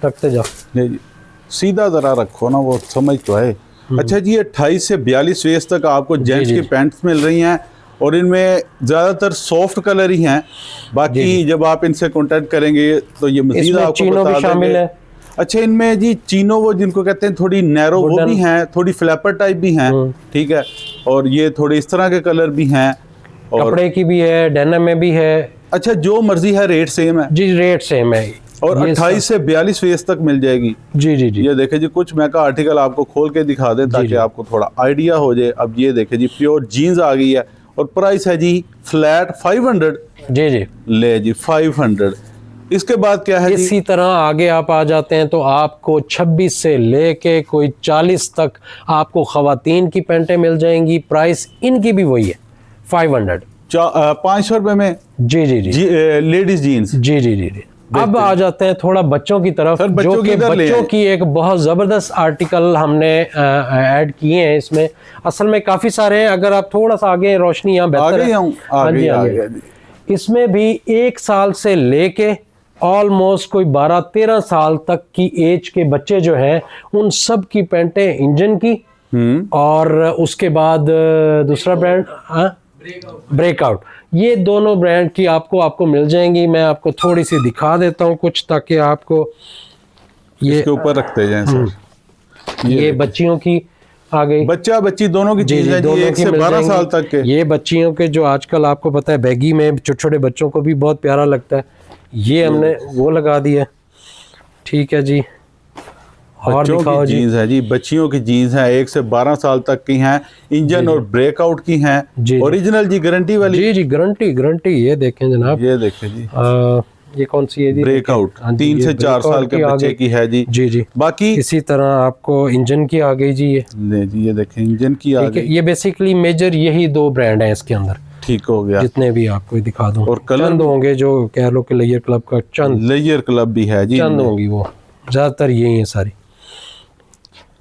रखते जाओ। जी, सीधा ज़रा रखो ना, वो समझ तो है। अच्छा जी, 28 से 42 वेस्ट तक आपको जेंट्स की पैंट्स मिल रही हैं, और इनमें ज़्यादातर सॉफ्ट कलर ही हैं। बाकी जब आप इनसे कांटेक्ट करेंगे तो ये मज़ीद आपको चीनो भी शामिल है। अच्छा, इनमें जी चीनो वो जिनको कहते हैं थोड़ी नैरो, वो भी हैं, थोड़ी फ्लैपर टाइप भी हैं। ठीक है, और ये थोड़े इस तरह के कलर भी हैं, और कपड़े की भी है, डेनिम में भी है। अच्छा, जो मर्जी है, रेट सेम है जी, रेट सेम है। और 28 से 42 वेस्ट तक मिल जाएगी। जी जी जी, ये देखे जी, कुछ मैं का आर्टिकल आपको खोल के दिखा दें ताकि आपको थोड़ा आइडिया हो जाए। अब ये देखे जी, प्योर जीन्स आ गई है, और प्राइस है जी फ्लैट 500। जी जी, ले जी 500। इसके बाद क्या है जी? इसी तरह आगे आप आ जाते हैं तो आपको 26 से लेके कोई 40 तक आपको खवातीन की पैंटें मिल जाएंगी। प्राइस इनकी भी वही है 500। 500 रुपए में जी जी जी, लेडीज जीन्स। जी जी जी जी। अब आ जाते हैं थोड़ा बच्चों की तरफ, सर, जो कि बच्चों की एक बहुत ज़बरदस्त आर्टिकल हमने ऐड किए हैं इसमें। असल में काफ़ी सारे हैं, अगर आप थोड़ा सा आगे, रोशनी यहाँ बेहतर है। हाँ जी, आगे इसमें भी 1 साल से लेके ऑलमोस्ट कोई 12-13 साल तक की एज के बच्चे जो हैं, उन सब की पैंटें इंजन की, और उसके बाद दूसरा ब्रांड ब्रेकआउट, ये दोनों ब्रांड की आपको मिल जाएंगी। मैं आपको थोड़ी सी दिखा देता हूँ कुछ, ताकि आपको ये इसके ऊपर रखते जाएं सर। ये बच्चियों की आ गई। बच्चा बच्ची दोनों की चीज है जी, दोनों 1 की से मिल 12 जाएंगी। साल तक के। ये बच्चियों के जो आजकल आपको पता है बैगी में छोटे छोटे बच्चों को भी बहुत प्यारा लगता है, ये हमने वो लगा दिया। ठीक है जी, और बच्चों दिखाओ की जी। जीन्स है जी, बच्चियों की जीन्स है, 1 से 12 साल तक की हैं, इंजन और ब्रेकआउट की हैं, जी। ओरिजिनल जी, गारंटी वाली। जी जी, गारंटी गारंटी। ये देखें जनाब, ये देखें जी, ये कौन सी है जी? ब्रेकआउट हाँ जी, 3 ये से 4 साल ब्रेकआउट के आ बच्चे गई। की है जी। जी जी। बाकी इसी तरह आपको इंजन की आ गई जी, ये ले जी, ये देखें इंजन की आ ठीक है। गई। ये बेसिकली मेजर यही 2 ब्रांड हैं इसके अंदर, ठीक हो गया। जितने भी आपको दिखा दूं। और कलर चंद होंगे जो कह लो कि लेयर क्लब का चंद लेयर क्लब भी है जी, चंद होंगी, वो ज्यादातर यही है सारी।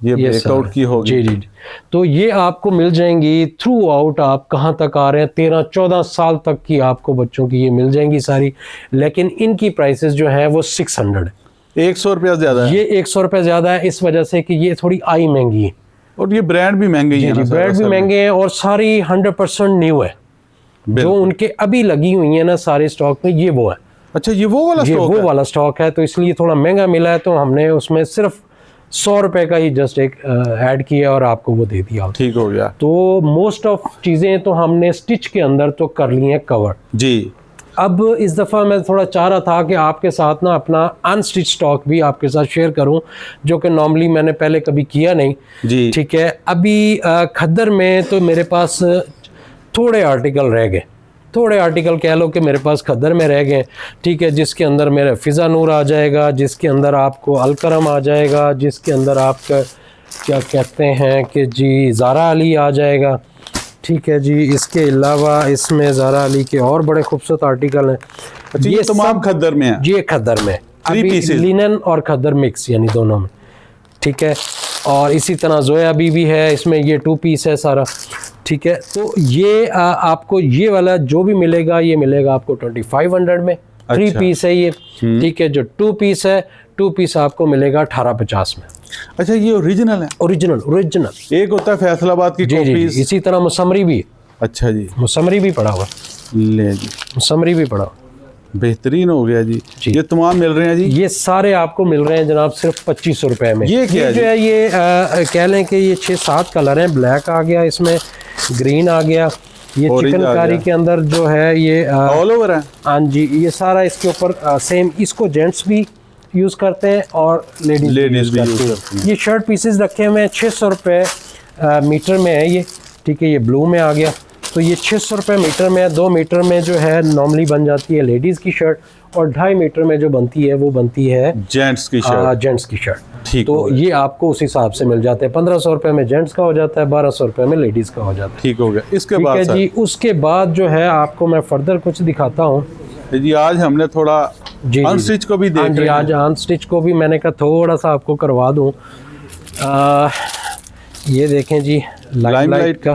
ये ब्रेकआउट सारा। की होगी। जी जी। तो ये आपको मिल जाएंगी थ्रू आउट। आप कहाँ तक आ रहे हैं, 13-14 साल तक की आपको बच्चों की ये मिल जाएंगी सारी, लेकिन इनकी प्राइसेस जो है वो 600 है। 100 रुपया ज्यादा है, ये 100 रुपये ज़्यादा है इस वजह से कि ये थोड़ी आई महंगी है। और ये ब्रांड भी महंगे ही है जी ना जी, सर, ब्रांड भी असल में। महंगे हैं और सारी 100% न्यू है। जो बिल्कुल। उनके अभी लगी हुई है ना सारे स्टॉक में, ये वो है। अच्छा, ये वो वाला ये स्टॉक वो है? वाला स्टॉक है, तो इसलिए थोड़ा महंगा मिला है, तो हमने उसमें सिर्फ 100 रुपये का ही जस्ट एक ऐड किया और आपको वो दे दिया। ठीक हो गया तो मोस्ट ऑफ चीज़ें तो हमने स्टिच के अंदर तो कर ली हैं कवर। जी। अब इस दफ़ा मैं थोड़ा चाह रहा था कि आपके साथ ना अपना अनस्टिच स्टॉक भी आपके साथ शेयर करूं, जो कि नॉर्मली मैंने पहले कभी किया नहीं। जी। ठीक है। अभी खद्दर में तो मेरे पास थोड़े आर्टिकल रह गए, थोड़े आर्टिकल कह लो कि मेरे पास खद्दर में रह गए। ठीक है, जिसके अंदर मेरा फ़िज़ा नूर आ जाएगा, जिसके अंदर आपको अलकरम आ जाएगा, जिसके अंदर आपका क्या कहते हैं कि जी ज़ारा अली आ जाएगा। ठीक है जी। इसके अलावा इसमें ज़ारा अली के और बड़े खूबसूरत आर्टिकल हैं। अच्छा, ये तमाम खद्दर में है? जी, ये खद्दर में Three अभी pieces? लिनन और खद्दर मिक्स यानी दोनों में। ठीक है। और इसी तरह जोया भी है, इसमें ये 2 पीस है सारा। ठीक है। तो ये आपको ये वाला जो भी मिलेगा, ये मिलेगा आपको 2500 में। 3 अच्छा। पीस है ये। ठीक है। जो 2 पीस है, 2 पीस आपको मिलेगा 1850 में। अच्छा, ये ओरिजिनल है? Original original. एक होता है फैसलाबाद की जी जी। कॉपीज। इसी तरह मुसमरी भी, अच्छा जी, मुसमरी भी पड़ा हुआ, ले जी, मुसमरी भी पड़ा हुआ। बेहतरीन हो गया जी। जी। ये तमाम मिल रहे हैं जी? ये सारे आपको मिल रहे हैं जनाब सिर्फ 2500 रुपए में। ये क्या है जो है ये कह लें कि ये 6-7 कलर हैं। ब्लैक आ गया, इसमें ग्रीन आ गया, ये Orange आ चिकनकारी गया। के अंदर जो है ये ऑल ओवर है? हाँ जी, ये सारा इसके ऊपर सेम। इसको जेंट्स भी यूज़ करते हैं और लेडीज भी यूज करती करती हैं। हैं। ये शर्ट पीसेस रखे हुए हैं, 600 रुपये मीटर में है ये। ठीक है। ये ब्लू में आ गया, तो ये 600 रुपये मीटर में है। 2 मीटर में जो है नॉर्मली बन जाती है लेडीज़ की शर्ट, और 2.5 मीटर में जो बनती है वो बनती है जेंट्स की शर्ट। जेंट्स की शर्ट। ठीक तो हो गया। ये आपको उस हिसाब से मिल जाते हैं। 1500 रुपये में जेंट्स का हो जाता है, 1200 रुपये में लेडीज़ का हो जाता है। ठीक हो गया। इसके ठीक बाद है सर जी। उसके बाद जो है आपको मैं फर्दर कुछ दिखाता हूँ जी, आज हमने थोड़ा जी। अनस्टिच को भी हाँ देख जी, रहे आज हैं। अनस्टिच को भी मैंने कहा थोड़ा सा आपको करवा दूँ। ये देखें जी, लाइमलाइट का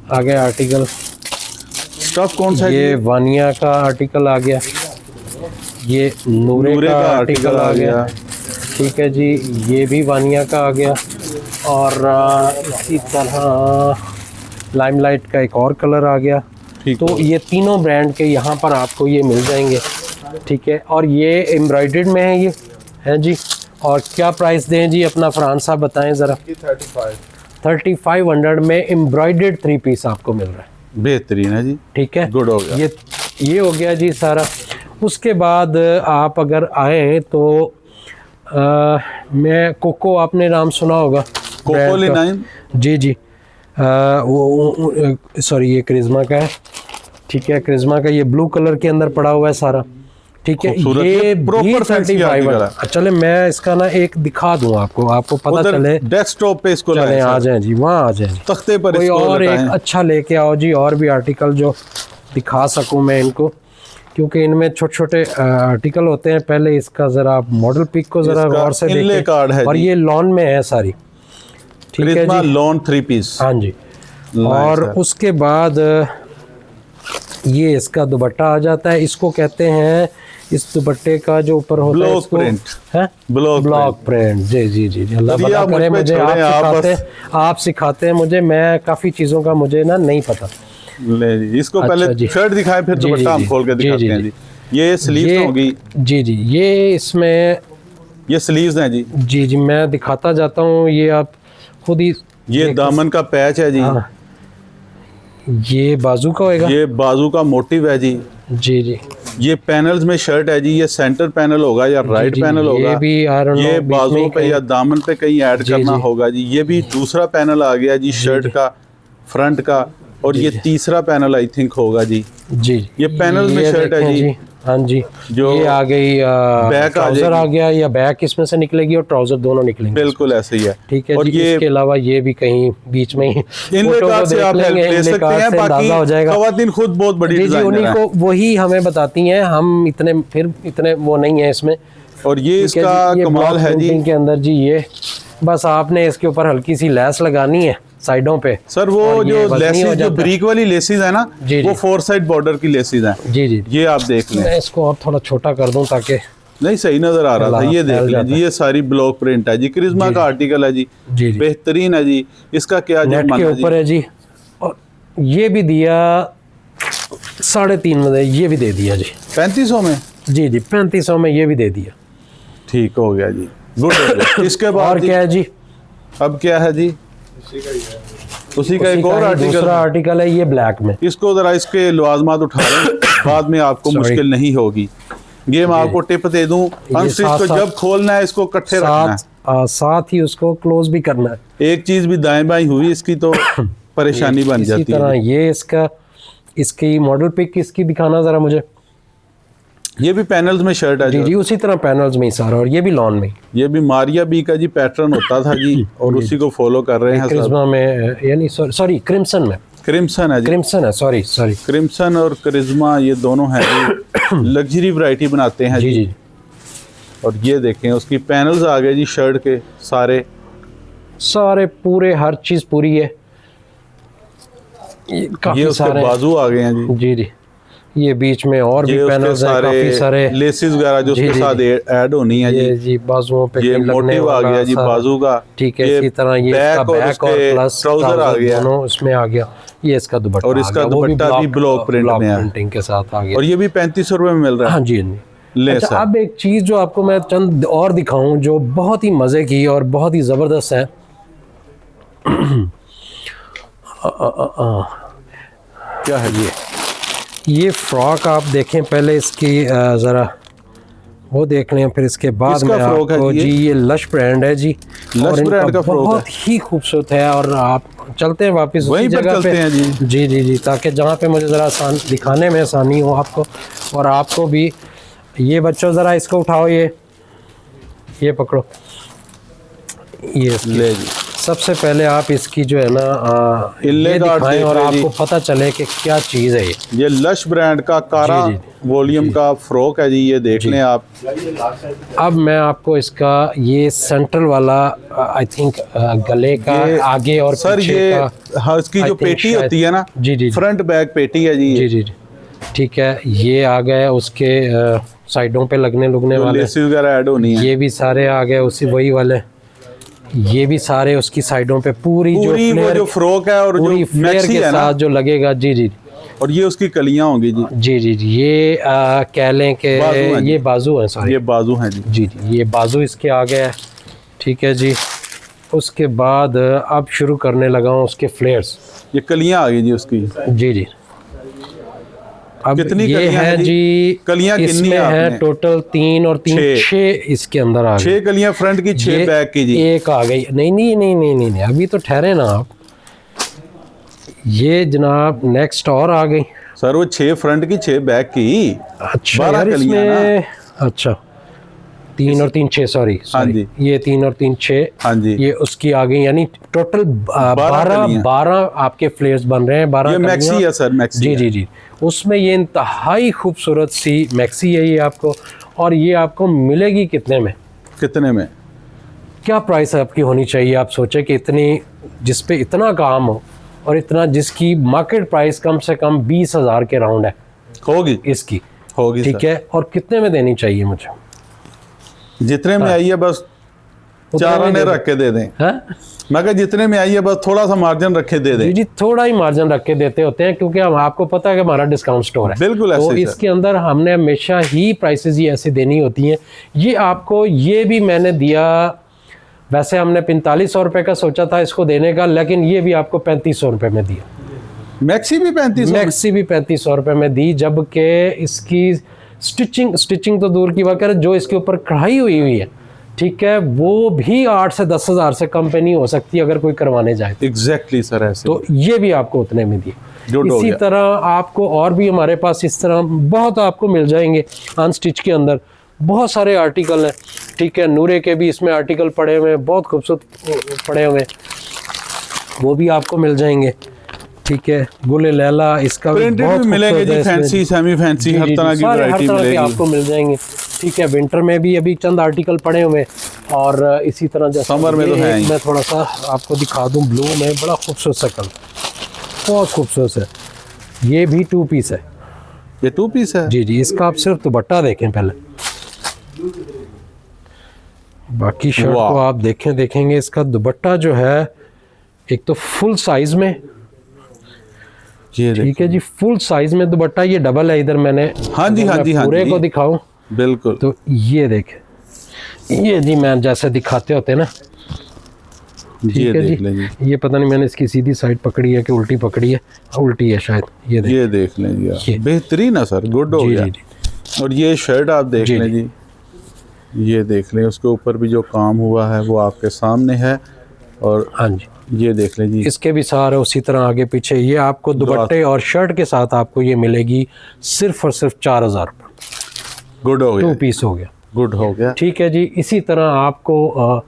आ गया आर्टिकल। स्टफ कौन सा है ये जी? वानिया का आर्टिकल आ गया, ये नूरे का आर्टिकल आ गया। ठीक है जी। ये भी वानिया का आ गया, और इसी तरह लाइमलाइट का एक और कलर आ गया। ठीक तो हो गया। ये तीनों ब्रांड के यहाँ पर आपको ये मिल जाएंगे। ठीक है। और ये एम्ब्रॉयडर्ड में है, ये है जी। और क्या प्राइस दें जी अपना फरहान साहब बताएं ज़रा। 3500 में एम्ब्रॉयडर्ड 3 पीस आपको मिल रहा है। बेहतरीन है जी। ठीक है। गुड हो गया। ये हो गया जी सारा। उसके बाद आप अगर आए तो मैं कोको, आपने नाम सुना होगा कोको ब्रांड का। लिनाइन? जी जी। सॉरी, ये क्रिज्मा का है। ठीक है। क्रिज्मा का ये ब्लू कलर के अंदर पड़ा हुआ है सारा। ठीक है। खूबसूरत, ये ये proper भी fancy 35 article है। चले मैं इसका ना एक दिखा दूं आपको पता उधर चले। डेस्कटॉप पे इसको चले लाएं आ सर। जाएं जी, वहाँ आ जाएं। तख्ते पर कोई इसको और एक लटाएं। अच्छा लेके आओ जी, और भी आर्टिकल जो दिखा सकूं मैं इनको, क्योंकि इनमें छोटे छोटे आर्टिकल होते हैं। पहले इसका ज़रा मॉडल पिक को ज़रा इसका गौर से inlay देखें। card है और जी। ये लॉन में है सारी। ठीक है क्रिस्मा जी। Lawn 3 piece. हाँ जी। Nice और है। उसके बाद ये इसका दुपट्टा आ जाता है। इसको कहते हैं, इस दुपट्टे का जो ऊपर होता है ब्लॉक इसको प्रिंट। है ब्लॉक प्रिंट। जी जी जी जी। अल्लाह चलिए, भला आप मुझ करे पे मुझे। छोड़ें, आप सिखाते हैं मुझे। मैं काफ़ी चीज़ों का मुझे ना नहीं पता। ले जी, इसको अच्छा पहले जी। शर्ट दिखाएं, फिर जी, दुपट्टा जी, हम खोल के जी, दिखाते जी, हैं जी। जी। ये स्लीव्स ये होगी? जी जी। ये इसमें ये स्लीव्स हैं जी। जी जी मैं दिखाता जाता हूँ, ये आप खुद ही ये दामन का पैच है जी। हाँ। ये बाजू का होएगा। ये बाजू का मोटिव है जी। जी जी। ये पैनल्स में शर्ट है जी। ये सेंटर पैनल होगा या राइट जी, पैनल होगा। ये भी I don't ये know, बीच बाजू में पे कहीं- या दामन पे कहीं ऐड जी, करना जी। होगा जी। ये भी दूसरा पैनल आ गया जी शर्ट का, फ्रंट का, और ये तीसरा पैनल आई थिंक होगा जी। जी। ये पैनल में ये शर्ट है देखें जी। हाँ जी। जो ये आ गई बैक आ ट्राउजर आ जाएगी। गया, या बैक इसमें से निकलेगी और ट्राउजर दोनों निकलेंगे। बिल्कुल ऐसे ही है। ठीक है और जी। ये इसके अलावा ये भी कहीं बीच में ही इन फोटो को लेकार से देख आप हेल्प लेंगे, ले इन सकते लेकार हैं। से बाकी अंदाजा हो जाएगा। खवातीन खुद बहुत बड़ी जी जी, डिजाइनर उन्हीं हैं। को वही हमें बताती हैं, हम इतने वो नहीं है इसमें। और ये ठीक है इसका जी, ये कमाल ब्लॉक है जी। प्रिंटिंग के अंदर जी, ये बस आपने इसके ऊपर हल्की सी लैस लगानी है साइडों पे। सर वो और ये जो वज़नी हो लेसिस जो जाता है। ब्रीक वाली लेसिस है ना, जी, वो जी। 4 साइड बॉर्डर की लेसिस हैं। जी जी। ये आप देख लें। मैं इसको और थोड़ा छोटा कर दूं ताकि नहीं सही नजर आ रहा था। ये देख फैल लें जाता जी। ये सारी ब्लॉक प्रिंट है जी। करिश्मा का आर्टिकल है जी। जी जी। बेहतरीन है जी। इसका क्या नेट के जुर्माना ऊपर जी? है जी। और ये भी दिया 3.5 में, ये भी दे दिया जी। 3500 में। जी जी, 3500 में ये भी दे दिया। ठीक हो गया जी। गुड हो गया। इसके बाद और जी, क्या है जी? अब क्या है जी? उसी का एक उसी और का ही आर्टिकल दूसरा आर्टिकल है ये ब्लैक में। इसको जरा इसके लवाजमात उठा लें, बाद में आपको Sorry. मुश्किल नहीं होगी। ये मैं आपको टिप दे दूं, अनस्टिच को साथ- जब खोलना है इसको इकट्ठे रखना है। साथ ही उसको क्लोज भी करना है। एक चीज भी दाएं बाएं हुई इसकी तो परेशानी बन इसी जाती तरह है। ये इसकी मॉडल पिक इसकी दिखाना जरा मुझे। ये भी पैनल्स में शर्ट है जी जो। जी, उसी तरह पैनल्स में ही सारा, और ये भी लॉन में। ये भी मारिया बी का जी पैटर्न होता था जी, और उसी को फॉलो कर रहे हैं सब। क्रिस्मा में, यानी सॉरी क्रिम्सन में। क्रिम्सन है जी। क्रिम्सन है, सॉरी। क्रिम्सन और करिश्मा ये दोनों हैं जी। लग्जरी वैरायटी बनाते हैं जी जी। जी। और ये देखें उसकी पैनल्स आ गए जी शर्ट के सारे पूरे, हर चीज पूरी है। ये काफी ये उसके सारे बाजू आ गए हैं जी। जी जी। ये बीच में और भी ये उसके पैनल्स हैं, काफी सारे। लेसिस वगैरह जो जी, उसके जी, साथ ऐड होनी है ये जी। जी बाजुओं पे ये कहीं लगने मोटिव आ वाला गया जी सारा। बाजू का। ठीक है। ये इसी तरह ये इसका बैक और बैक और उसके प्लस ट्राउजर आ गया। दोनों इसमें आ गया। ये इसका दुपट्टा और आ इसका गया, वो दुपट्टा भी ब्लॉक प्रिंट में है। प्रिंटिंग के साथ आ गया। और ये भी 3500 रुपए में मिल रहा हाँ है। जी, हाँ जी। ले अच्छा, सर। अब एक चीज़ जो आपको मैं चंद और दिखाऊं जो बहुत ही मज़े की और बहुत ही ज़बरदस्त है। क्या है ये फ्रॉक आप देखें पहले, इसकी ज़रा वो देख लें, फिर इसके बाद किसका में फ्रॉक है आपको जी जी ये लश ब्रांड है जी। लश और इनका ब्रांड का फ्रॉक बहुत ही खूबसूरत है। और आप चलते हैं वापस वहीं उसी पर जगह चलते पे। हैं जी। जी जी जी, ताकि जहाँ पे मुझे ज़रा आसान दिखाने में आसानी हो आपको और आपको भी। ये बच्चों ज़रा इसको उठाओ, ये पकड़ो। ये ले जी। सबसे पहले आप इसकी जो है ना इल्ले ये गार्ड दिखाएं देख और लें जी। आपको पता चले कि क्या चीज़ है ये। ये लश ब्रांड का कारा जी, वॉल्यूम का फ्रॉक है जी। ये देख लें आप। अब मैं आपको इसका ये सेंट्रल वाला आई थिंक गले का ये- आगे और सर पीछे ये का हाँ, इसकी I जो think पेटी शायद- होती है ना, जी जी जी फ्रंट बैक पेटी है जी। जी जी जी। ठीक है। ये आ गए उसके साइडों पे लगने लुगने वाले, लेसिस वगैरह ऐड होनी है। ये भी सारे आ गए उसी वही वाले। ये भी सारे उसकी साइडों पे पूरी जो पूरी वो फ्लेयर, जो फ्रॉक है और पूरी जो फ्लेयर मैक्सी के है ना, साथ जो लगेगा। जी जी और ये उसकी कलियां होंगी जी। जी जी जी। ये कह लें कि बाजू हैं जी। ये बाजू है, सॉरी। ये बाजू हैं जी। जी जी, ये बाजू इसके आ गया है। ठीक है जी। उसके बाद अब शुरू करने लगा हूँ उसके फ्लेयर्स। ये कलियां आ गई जी उसकी। जी जी। अब कितनी ये कलियां है हैं जी? जी, कलियां कितनी इसमें हैं है आपने? टोटल 3 और 3 छः। 6 इसके अंदर आ गए। 6 कलियां फ्रंट की, 6 ये बैक की जी। एक आ गई। नहीं नहीं नहीं नहीं नहीं नहीं, अभी तो ठहरे ना आप। ये जनाब नेक्स्ट और आ गई। सर वो 6 फ्रंट की, 6 बैक की। अच्छा 12 यार, कलियां इसमें अच्छा 3 और 3 6, सॉरी हाँ सॉरी, जी। ये 3 और 3 6। हाँ जी। ये उसकी आ गई, यानी टोटल 12 आपके फ्लेयर्स बन रहे हैं। 12 ये मैक्सी है सर, मैक्सी जी है। जी जी। उसमें ये इंतहाई खूबसूरत सी मैक्सी है ये आपको। और ये आपको मिलेगी कितने में? कितने में? क्या प्राइस आपकी होनी चाहिए? आप सोचें कि इतनी, जिस पे इतना काम हो और इतना, जिसकी मार्केट प्राइस कम से कम 20,000 के राउंड है होगी इसकी। होगी ठीक सर। है। और कितने में देनी चाहिए मुझे? जितने में आई है बस उतने 4 में आने दे दो। रख के दे दें। हैं? मैं कहा जितने में आई है बस थोड़ा सा मार्जिन रखे दे जी दें। जी, थोड़ा ही मार्जिन रख के देते होते हैं, क्योंकि हम, आपको पता है कि हमारा डिस्काउंट स्टोर है। बिल्कुल ऐसे तो ही सर। इसके अंदर हमने हमेशा ही प्राइसेस ही ऐसे देनी होती हैं। ये आपको, ये भी मैंने दिया वैसे हमने 4500 रुपये का सोचा था इसको देने का, लेकिन ये भी आपको 3500 रुपये में दिया। मैक्सी भी 3500? मैक्सी भी 3500 रुपये में दी, जबकि इसकी स्टिचिंग तो दूर की बात करें, जो इसके ऊपर कढ़ाई हुई है, ठीक है, वो भी 8 से 10 हज़ार से कम पे नहीं हो सकती अगर कोई करवाने जाए। एग्जैक्टली सर, ऐसे तो ये भी आपको उतने में दिए। हो इसी गया। तरह आपको और भी हमारे पास इस तरह बहुत आपको मिल जाएंगे अनस्टिच के अंदर, बहुत सारे आर्टिकल हैं, ठीक है। नूरे के भी इसमें आर्टिकल पड़े हुए हैं, बहुत खूबसूरत पड़े हुए हैं, वो भी आपको मिल जाएंगे, ठीक है। गुले लैला इसका भी प्रिंटेड बहुत भी मिलेंगे खूबसूरत जी, है, फैंसी सेमी फैंसी हर तरह की हर वैरायटी तरह के मिलेगी आपको मिल जाएंगे, ठीक है। विंटर में भी अभी चंद आर्टिकल पड़े हुए हैं, और इसी तरह जैसे समर में तो है ही। मैं थोड़ा सा आपको दिखा दूं, ब्लू में बड़ा खूबसूरत सा कलर, बहुत खूबसूरत है। ये भी 2 पीस है, ये 2 पीस है जी। इसका आप सिर्फ दुपट्टा देखें पहले, बाकी शर्ट को आप देखेंगे इसका दुपट्टा जो है, एक तो फुल साइज में, ये ठीक है जी, फुल साइज में दुपट्टा। ये डबल है इधर, मैंने हाँ जी, हाँ जी, हाँ पूरे जी, को दिखाऊं बिल्कुल। तो ये देखें, ये जी मैं जैसे दिखाते होते ना, ठीक है देख लें जी। जी, ये पता नहीं मैंने इसकी सीधी साइड पकड़ी है कि उल्टी पकड़ी है, उल्टी है शायद, ये देखें। ये देख लें जी, ये। बेहतरीन है सर, गुड हो जी गया। जी जी, और ये शर्ट आप देख जी, लें जी, ये देख लें, उसके ऊपर भी जो काम हुआ है वो आपके सामने है। और हाँ जी, ये देख लें जी, इसके भी सारे उसी तरह आगे पीछे। ये आपको दुपट्टे और शर्ट के साथ आपको ये मिलेगी सिर्फ और सिर्फ 4000 रुपये, गुड हो 2 गया, पीस हो गया, गुड हो गया। ठीक है जी। इसी तरह आपको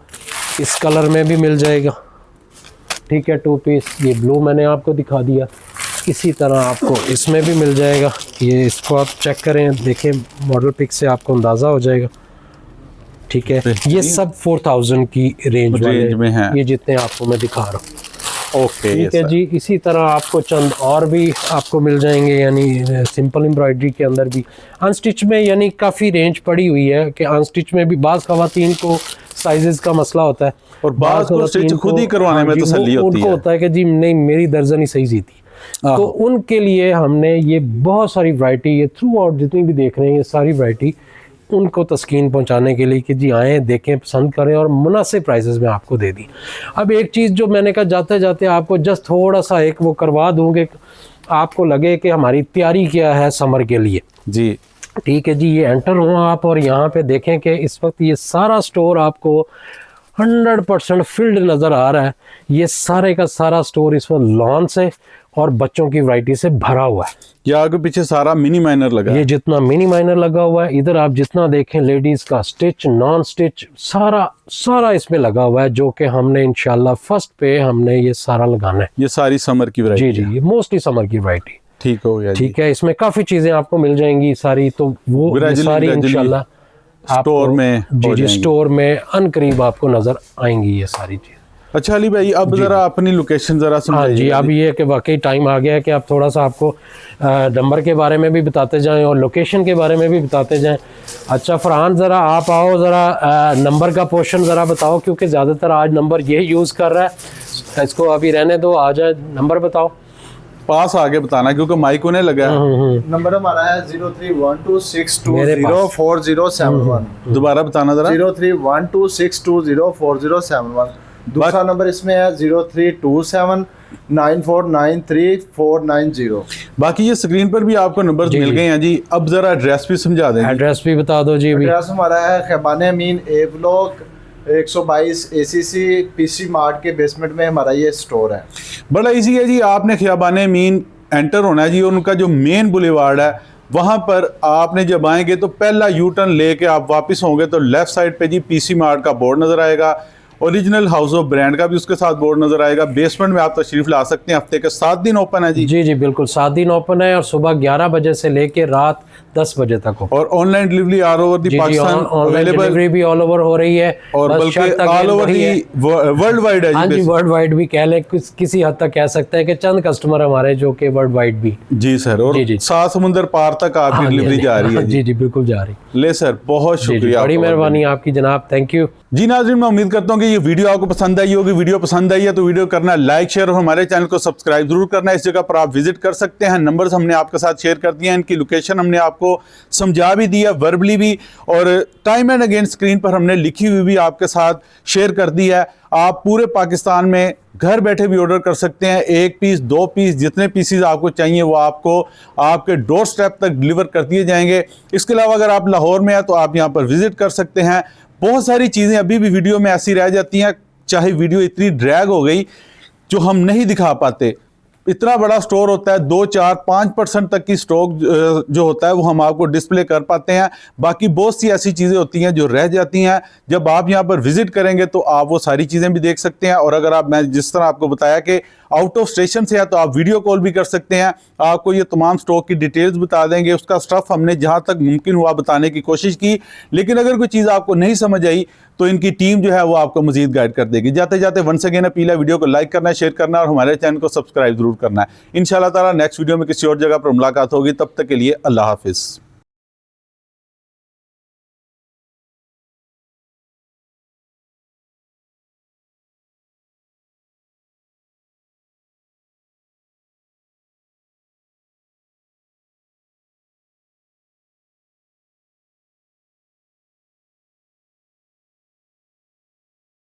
इस कलर में भी मिल जाएगा, ठीक है, 2 पीस। ये ब्लू मैंने आपको दिखा दिया। इसी तरह आपको इसमें भी मिल जाएगा, ये इसको आप चेक करें, देखें मॉडल पिक से आपको अंदाज़ा हो जाएगा, ठीक है। ये सब 4000 की रेंज वाले में है, ये जितने आपको मैं दिखा रहा हूँ, ओके। ठीक है जी। इसी तरह आपको चंद और भी आपको मिल जाएंगे, यानी सिंपल एम्ब्रॉयडरी के अंदर भी अनस्टिच में, यानी काफ़ी रेंज पड़ी हुई है कि अनस्टिच में भी बाज़ ख़वातीन को साइजेस का मसला होता है, और बाज़ को स्टिच खुद ही करवाने में तसल्ली होती है, उनको होता है कि जी नहीं मेरी दर्जन ही सही सी थी, तो उनके लिए हमने ये बहुत सारी वैरायटी, ये थ्रू आउट जितनी भी देख रहे हैं ये सारी वैरायटी उनको तस्कीन पहुंचाने के लिए कि जी आएँ, देखें, पसंद करें और मुनासिब प्राइसेस में आपको दे दी। अब एक चीज़ जो मैंने कहा, जाते जाते आपको जस्ट थोड़ा सा एक वो करवा दूँगे, आपको लगे कि हमारी तैयारी क्या है समर के लिए, जी, ठीक है जी। ये एंटर हो आप और यहाँ पे देखें कि इस वक्त ये सारा स्टोर आपको 100% फील्ड नज़र आ रहा है। ये सारे का सारा स्टोर इस वक्त लॉन से और बच्चों की वैरायटी से भरा हुआ है। ये आगे पीछे सारा मिनी माइनर लगा है, ये जितना मिनी माइनर लगा हुआ है, इधर आप जितना देखें लेडीज़ का स्टिच, नॉन स्टिच, सारा इसमें लगा हुआ है, जो कि हमने इंशाल्लाह फर्स्ट पे हमने ये सारा लगाना है। ये सारी समर की जी वैरायटी जी, ये मोस्टली समर की वैरायटी, ठीक हो गया जी। ठीक है। इसमें काफ़ी चीज़ें आपको मिल जाएंगी सारी, तो वो सारी इंशाल्लाह स्टोर में, जी जी, स्टोर में अनकरीब आपको नज़र आएंगी ये सारी चीज़। अच्छा अली भाई, अब जरा अपनी लोकेशन जरा हाँ समझाइए। जी, अब ये कि वाकई टाइम आ गया है कि आप थोड़ा सा आपको नंबर के बारे में भी बताते जाएं और लोकेशन के बारे में भी बताते जाएं। अच्छा फरहान, ज़रा आप आओ, ज़रा नंबर का पोर्शन ज़रा बताओ, क्योंकि ज़्यादातर आज नंबर यही यूज़ कर रहा है, इसको अभी रहने दो, आ जाए, नंबर बताओ। पास आगे बताना क्योंकि माइक होने लगा है। नंबर हमारा है 031262404071। दोबारा बताना जरा। 031262404071। दूसरा नंबर इसमें है 032794939490। बाकी ये स्क्रीन पर भी आपको नंबर मिल गए हैं जी। अब जरा एड्रेस भी समझा दें। एड्रेस भी बता दो जी। अभी एड्रेस हमारा है खैबान अमीन ए ब्लॉक 122 ACC PC मार्ट के बेसमेंट में हमारा ये स्टोर है। बड़ा इजी है जी, आपने खियाबान अमीन एंटर होना है जी, और उनका जो मेन बुलेवार्ड है वहाँ पर आपने जब आएंगे तो पहला यू टर्न लेके आप वापस होंगे तो लेफ्ट साइड पे जी PC मार्ट का बोर्ड नज़र आएगा, ओरिजिनल हाउस ऑफ ब्रांड का भी उसके साथ बोर्ड नजर आएगा। बेसमेंट में आप तशरीफ ला सकते हैं। हफ्ते के 7 दिन ओपन है जी। जी जी बिल्कुल, 7 दिन ओपन है और सुबह 11 बजे से लेके रात 10 बजे तक हो। और online delivery all over the Pakistan available, delivery भी ऑल ओवर हो रही है और बल्कि all over the world wide है। हाँ जी, वर्ल्ड वाइड भी कह लें, किसी हद तक कह सकते हैं कि चंद कस्टमर हमारे जो कि वर्ल्ड वाइड भी। जी सर, और 7 समुंदर पार तक आपकी डिलीवरी जा रही है। जी जी बिल्कुल जा रही। ले सर, बहुत शुक्रिया, बड़ी मेहरबानी आपकी जनाब, थैंक यू जी। नाज़रीन, मैं उम्मीद करता हूँ कि ये वीडियो आपको पसंद आई होगी। वीडियो पसंद आई है तो वीडियो करना लाइक, शेयर और हमारे चैनल को सब्सक्राइब जरूर करना है। इस जगह पर आप विजिट कर सकते हैं। नंबर्स हमने आपके साथ शेयर कर दिए हैं, इनकी लोकेशन हमने आपको आपको समझा भी दिया वर्बली भी, और टाइम एंड अगेन स्क्रीन पर हमने लिखी हुई भी आपके साथ शेयर कर दी है। आप पूरे पाकिस्तान में घर बैठे भी ऑर्डर कर सकते हैं। 1 पीस 2 पीस जितने पीसीज आपको चाहिए वो आपको आपके डोर स्टेप तक डिलीवर कर दिए जाएंगे। इसके अलावा अगर आप लाहौर में हैं तो आप यहाँ पर विजिट कर सकते हैं। बहुत सारी चीज़ें अभी भी वीडियो में ऐसी रह जाती हैं, चाहे वीडियो इतनी ड्रैग हो गई जो हम नहीं दिखा पाते। इतना बड़ा स्टोर होता है, 2, 4, 5% तक की स्टॉक जो होता है वो हम आपको डिस्प्ले कर पाते हैं। बाकी बहुत सी ऐसी चीज़ें होती हैं जो रह जाती हैं। जब आप यहाँ पर विजिट करेंगे तो आप वो सारी चीज़ें भी देख सकते हैं। और अगर आप, मैं जिस तरह आपको बताया कि आउट ऑफ स्टेशन से है तो आप वीडियो कॉल भी कर सकते हैं। आपको ये तमाम स्टॉक की डिटेल्स बता देंगे। उसका स्टफ हमने जहाँ तक मुमकिन हुआ बताने की कोशिश की, लेकिन अगर कोई चीज़ आपको नहीं समझ आई तो इनकी टीम जो है वो आपको मजीद गाइड कर देगी। जाते जाते वंस अगेन अपील है, वीडियो को लाइक करना, शेयर करना और हमारे चैनल को सब्सक्राइब जरूर करना है। इंशाल्लाह ताला नेक्स्ट वीडियो में किसी और जगह पर मुलाकात होगी। तब तक के लिए अल्लाह हाफिज़।